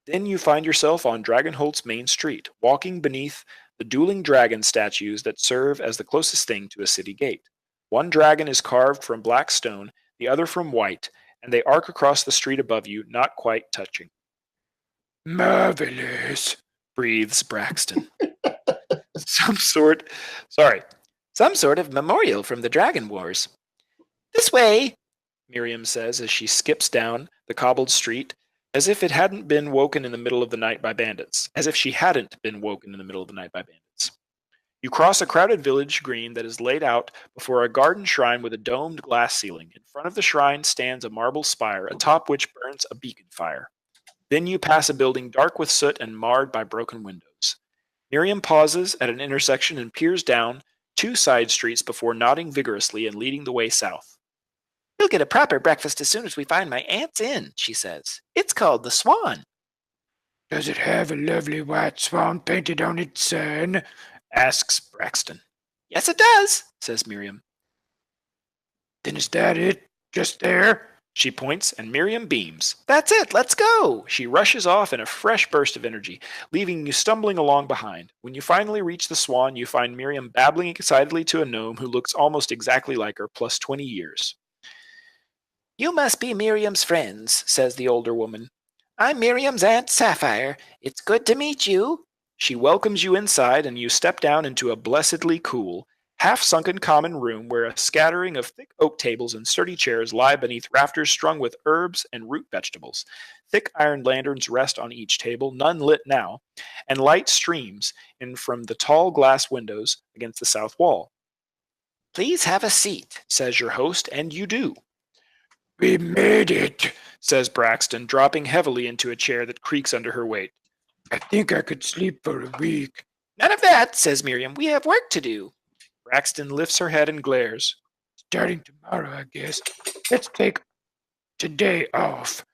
Then you find yourself on Dragonholt's main street, walking beneath the dueling dragon statues that serve as the closest thing to a city gate. One dragon is carved from black stone, the other from white, and they arc across the street above you, not quite touching. Marvelous, breathes Braxton. Some sort of memorial from the Dragon Wars. This way, Miriam says as she skips down the cobbled street, as if it hadn't been woken in the middle of the night by bandits. As if she hadn't been woken in the middle of the night by bandits. You cross a crowded village green that is laid out before a garden shrine with a domed glass ceiling. In front of the shrine stands a marble spire, atop which burns a beacon fire. Then you pass a building dark with soot and marred by broken windows. Miriam pauses at an intersection and peers down 2 side streets before nodding vigorously and leading the way south. We'll get a proper breakfast as soon as we find my aunt's inn, she says. It's called the Swan. Does it have a lovely white swan painted on its sign? Asks Braxton. Yes, it does, says Miriam. Then is that it? Just there. She points, and Miriam beams. That's it, let's go! She rushes off in a fresh burst of energy, leaving you stumbling along behind. When you finally reach the swan, you find Miriam babbling excitedly to a gnome who looks almost exactly like her, plus 20 years. You must be Miriam's friends, says the older woman. I'm Miriam's Aunt Sapphire. It's good to meet you. She welcomes you inside, and you step down into a blessedly cool, half-sunken common room where a scattering of thick oak tables and sturdy chairs lie beneath rafters strung with herbs and root vegetables. Thick iron lanterns rest on each table, none lit now, and light streams in from the tall glass windows against the south wall. Please have a seat, says your host, and you do. We made it, says Braxton, dropping heavily into a chair that creaks under her weight. I think I could sleep for a week. None of that, says Miriam. We have work to do. Braxton lifts her head and glares. Starting tomorrow, I guess. Let's take today off.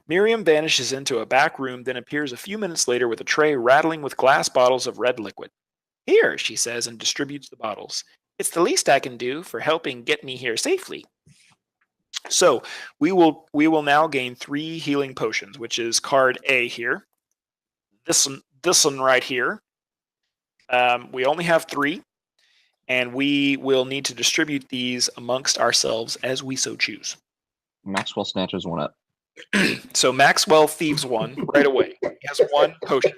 Miriam vanishes into a back room, then appears a few minutes later with a tray rattling with glass bottles of red liquid. Here, she says, and distributes the bottles. It's the least I can do for helping get me here safely. So we will now gain 3 healing potions, which is card A here. This one right here. We only have 3, and we will need to distribute these amongst ourselves as we so choose. Maxwell snatches one up. So Maxwell thieves one right away. He has 1 potion.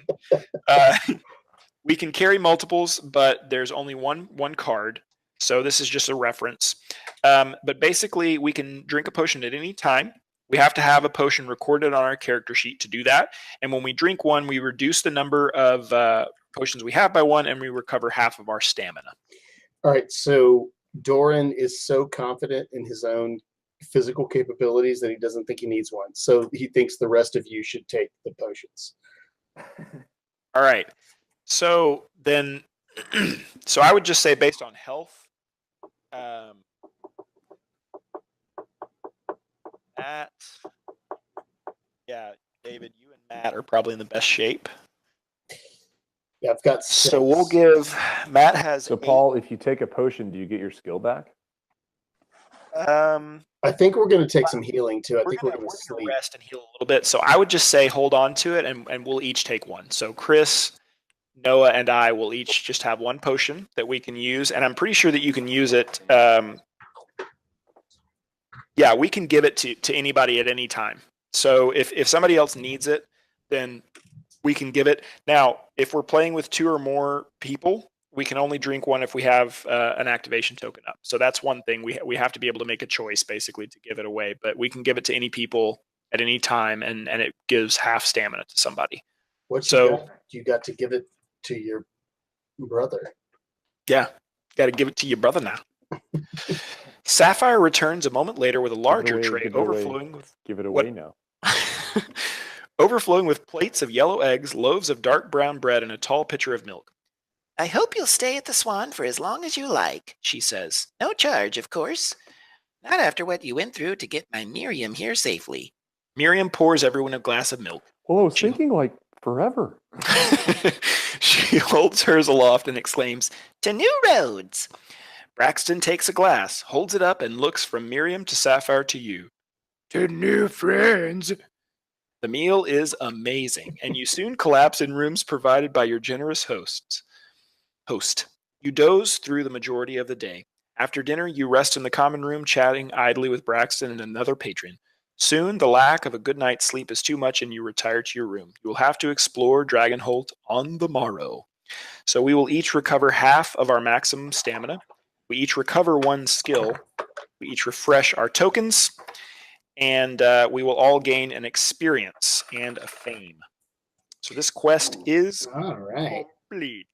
We can carry multiples, but there's only one card. So this is just a reference. But basically, we can drink a potion at any time. We have to have a potion recorded on our character sheet to do that. And when we drink one, we reduce the number of potions we have by 1, and we recover half of our stamina. All right, so Doran is so confident in his own physical capabilities that he doesn't think he needs one. So he thinks the rest of you should take the potions. All right. So then, so I would just say based on health, Matt, yeah, David, you and Matt are probably in the best shape. Yeah, I've got 6. So we'll give Matt has. So 8. Paul, if you take a potion, do you get your skill back? I think we're going to take some healing too. I think we're gonna going to sleep. rest and heal a little bit. So I would just say hold on to it, and we'll each take 1. So Chris, Noah, and I will each just have 1 potion that we can use, and I'm pretty sure that you can use it. Yeah, we can give it to anybody at any time. So if somebody else needs it, then we can give it. Now, if we're playing with 2 or more people, we can only drink 1 if we have an activation token up. So that's one thing. We have to be able to make a choice, basically, to give it away. But we can give it to any people at any time, and it gives half stamina to somebody. You got to give it to your brother. Yeah, got to give it to your brother now. Sapphire returns a moment later with a larger tray overflowing with... Give it away now. Overflowing with plates of yellow eggs, loaves of dark brown bread, and a tall pitcher of milk. I hope you'll stay at the Swan for as long as you like, she says. No charge, of course. Not after what you went through to get my Miriam here safely. Miriam pours everyone a glass of milk. Well, I was thinking like forever. She holds hers aloft and exclaims, To new roads! Braxton takes a glass, holds it up, and looks from Miriam to Sapphire to you. To new friends. The meal is amazing, and you soon collapse in rooms provided by your generous host. You doze through the majority of the day. After dinner, you rest in the common room, chatting idly with Braxton and another patron. Soon, the lack of a good night's sleep is too much, and you retire to your room. You will have to explore Dragonholt on the morrow. So we will each recover half of our maximum stamina. We each recover 1 skill. We each refresh our tokens. And we will all gain an experience and a fame. So this quest is all right. Complete.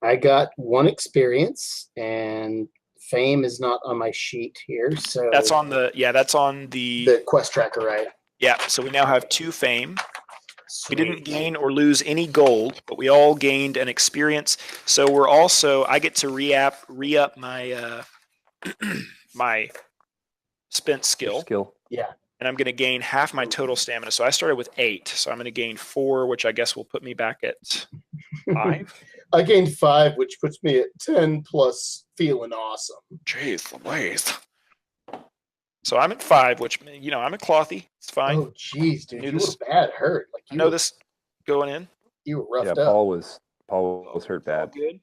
I got 1 experience, and fame is not on my sheet here. So that's on the quest tracker, right? Yeah. So we now have 2 fame. Sweet. We didn't gain or lose any gold, but we all gained an experience. So we're also I get to re-up my my spent skill. Yeah. And I'm going to gain half my total stamina. So I started with 8. So I'm going to gain 4, which I guess will put me back at 5. I gained 5, which puts me at 10 plus feeling awesome. Jeez Louise. So I'm at 5, which I'm at Clothy. It's fine. Oh, jeez, dude, knew you this- were bad hurt. Like I you know were, this going in. you were roughed Yeah, up. Paul was hurt All bad. good.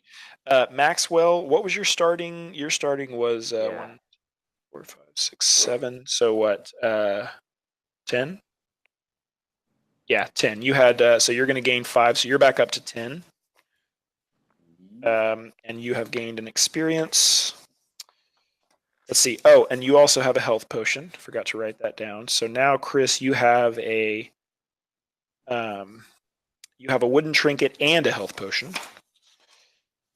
Maxwell, what was your starting? Your starting was Yeah. 1, 4, 5, 6, 7. So what? 10. Yeah, 10. You had so you're going to gain 5, so you're back up to 10. And you have gained an experience. Let's see. Oh, and you also have a health potion. Forgot to write that down. So now, Chris, you have a wooden trinket and a health potion.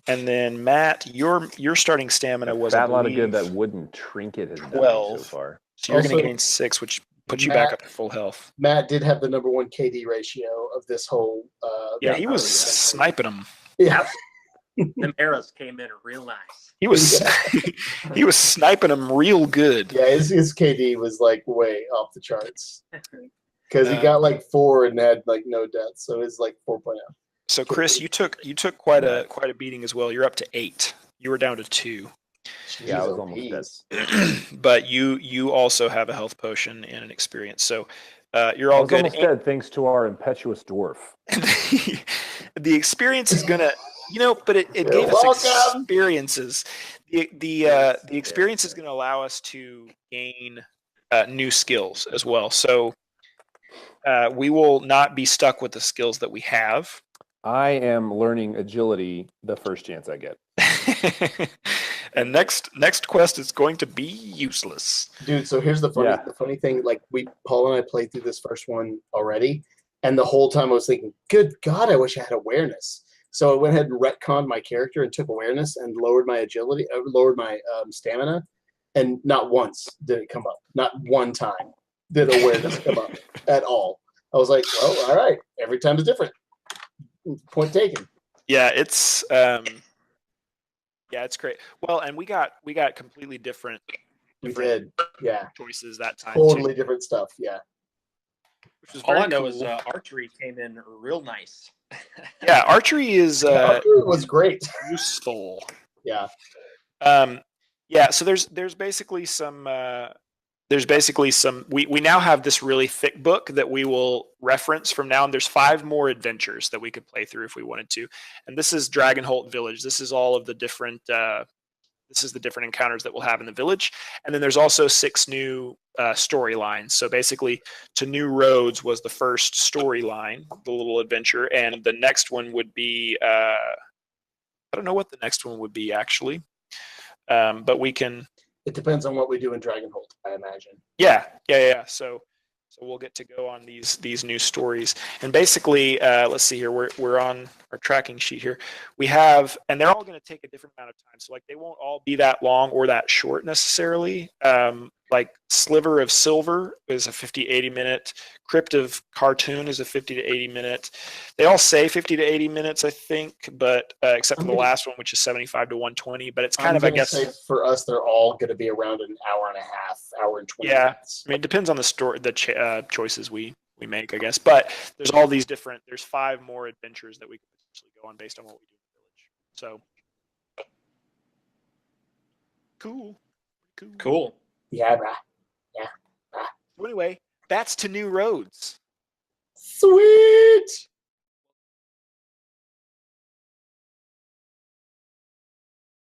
And then Matt, your starting stamina was a I fat lot of good believe, that wooden trinket has done so 12. far. So you're going Also, to gain 6, which puts you back Matt- up to full health. Matt did have the number 1 KD ratio of this whole. Yeah, he was essentially. sniping them. Yeah, Them arrows came in real nice. He was he was sniping them real good. yeah. His KD was like way off the charts because he Uh, got like 4 and had like no deaths, so it's like 4.0. So Chris, you took quite a beating as well. You're up to 8. You were down to 2. Yeah, I was Jeez, almost dead. But you also have a health potion and an experience. So you're I all was good. almost dead thanks to our impetuous dwarf. The experience is gonna, but it You're gave us welcome. experiences. The experience is gonna allow us to gain new skills as well. So we will not be stuck with the skills that we have. I am learning agility the first chance I get. And next quest is going to be useless. Dude, so here's the funny thing. Like Paul and I played through this first one already, and the whole time I was thinking, "Good God, I wish I had awareness." So I went ahead and retconned my character and took awareness and lowered my agility, lowered my stamina, and not once did it come up. Not one time did awareness come up at all. I was like, "Well, all right. Every time is different." Point taken. Yeah, it's it's great. Well, and we got completely different We did, yeah. choices that time Totally too. different stuff, yeah. Which was All very I know cool. is archery came in real nice. Yeah, archery is Archery was great. useful. Yeah. So there's basically some we now have this really thick book that we will reference from now on. There's 5 more adventures that we could play through if we wanted to. And this is Dragonholt Village. This is all of the different different encounters that we'll have in the village. And then there's also 6 new storylines. So basically, To New Roads was the first storyline, the little adventure, and the next one would be I don't know what the next one would be actually, but we can. It depends on what we do in Dragonholt, I imagine. Yeah. So we'll get to go on these new stories, and basically, let's see here. We're on our tracking sheet here. We have, and they're all going to take a different amount of time. So like they won't all be that long or that short necessarily. Like Sliver of Silver is a 50-80 minute. Crypt of Cartoon is a 50 to 80 minute. They all say 50 to 80 minutes, I think, but except for the last one, which is 75 to 120. But it's kind of, I guess, say for us, they're all going to be around an hour and a half, hour and 20 yeah. minutes. I mean, it depends on the story, the choices we make, I guess. But there's all these different. There's 5 more adventures that we could potentially go on based on what we do in the village. So cool. Yeah, brah. So anyway, that's To New Roads. Sweet.